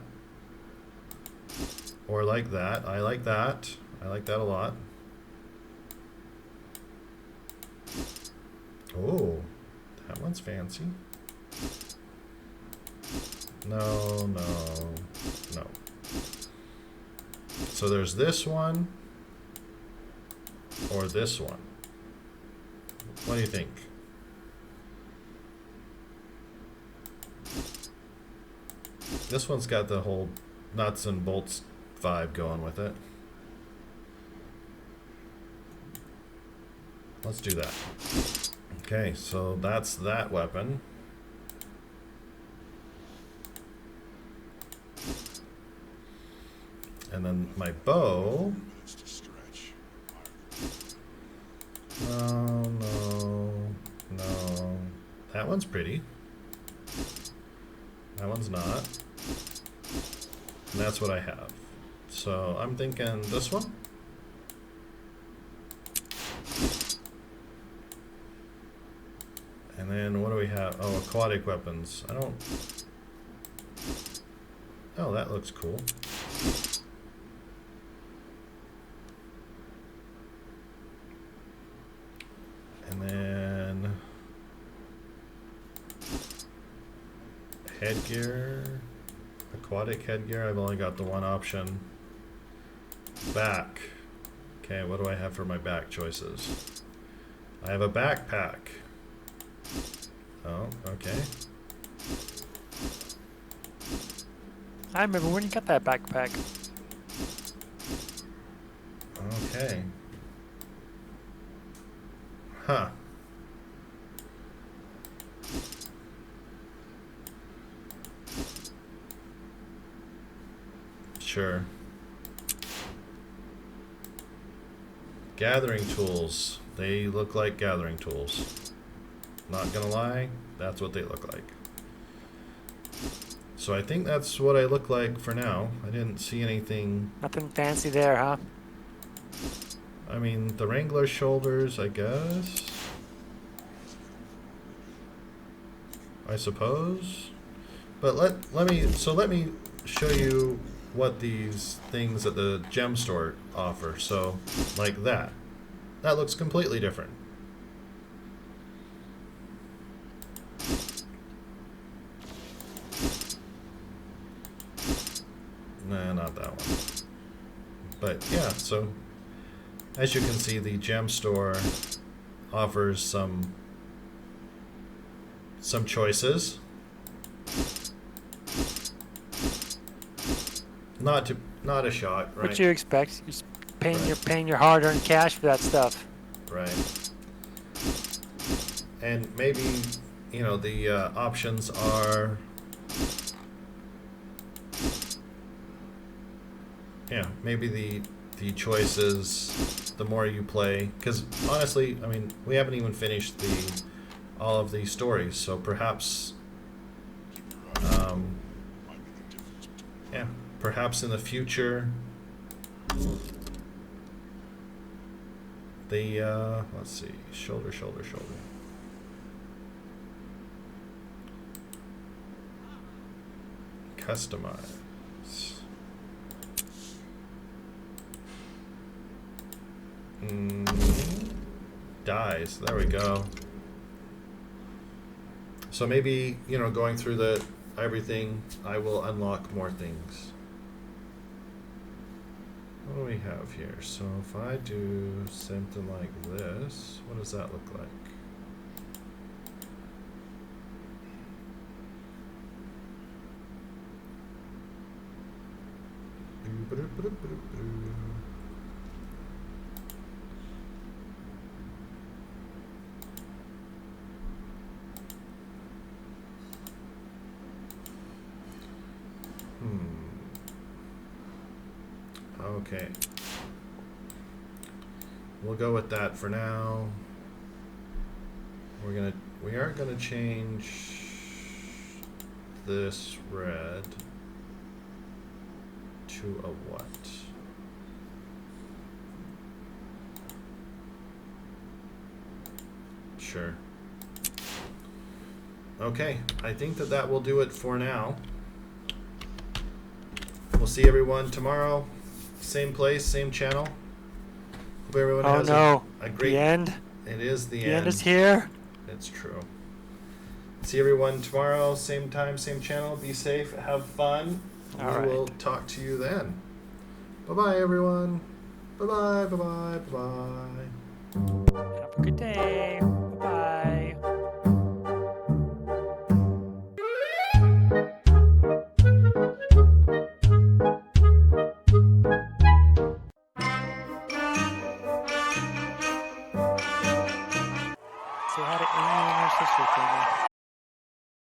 Or like that. I like that. I like that a lot. Oh, that one's fancy. No, no, no. So there's this one. Or this one. What do you think? This one's got the whole nuts and bolts vibe going with it. Let's do that. Okay, so that's that weapon. And then my bow. No, no, no. That one's pretty. That one's not. And that's what I have. So I'm thinking this one. And then what do we have? Oh, aquatic weapons. I don't... Oh, that looks cool. And then... Headgear. Aquatic headgear. I've only got the one option. Back. Okay, what do I have for my back choices? I have a backpack. Oh, okay. I remember when you got that backpack. Okay. Huh. Sure. Gathering tools. They look like gathering tools. Not gonna lie, that's what they look like. So I think that's what I look like for now. I didn't see anything. Nothing fancy there, huh? I mean, the Wrangler shoulders, I guess. I suppose. But let me show you what these things at the gem store offer. So, like that. that looks completely different. Nah, not that one. But yeah, so as you can see, the gem store offers some choices. Not a shot, right? What you expect? You're Right. you're paying your hard-earned cash for that stuff. Right. And maybe, you know, the options are, yeah, maybe the choices, the more you play, because honestly, I mean, we haven't even finished all of these stories, so perhaps, yeah, perhaps in the future, let's see, shoulder. Customize. Dies. There we go. So maybe, you know, going through everything, I will unlock more things. What do we have here? So if I do something like this, what does that look like? Okay. We'll go with that for now. We are gonna change this red to a what? Sure. Okay, I think that will do it for now. We'll see everyone tomorrow. Same place, same channel. Hope everyone has a great... The end? It is the end. The end is here? It's true. See everyone tomorrow, same time, same channel. Be safe, have fun. We will talk to you then. Bye-bye, everyone. Bye-bye, bye-bye, bye-bye. Have a good day.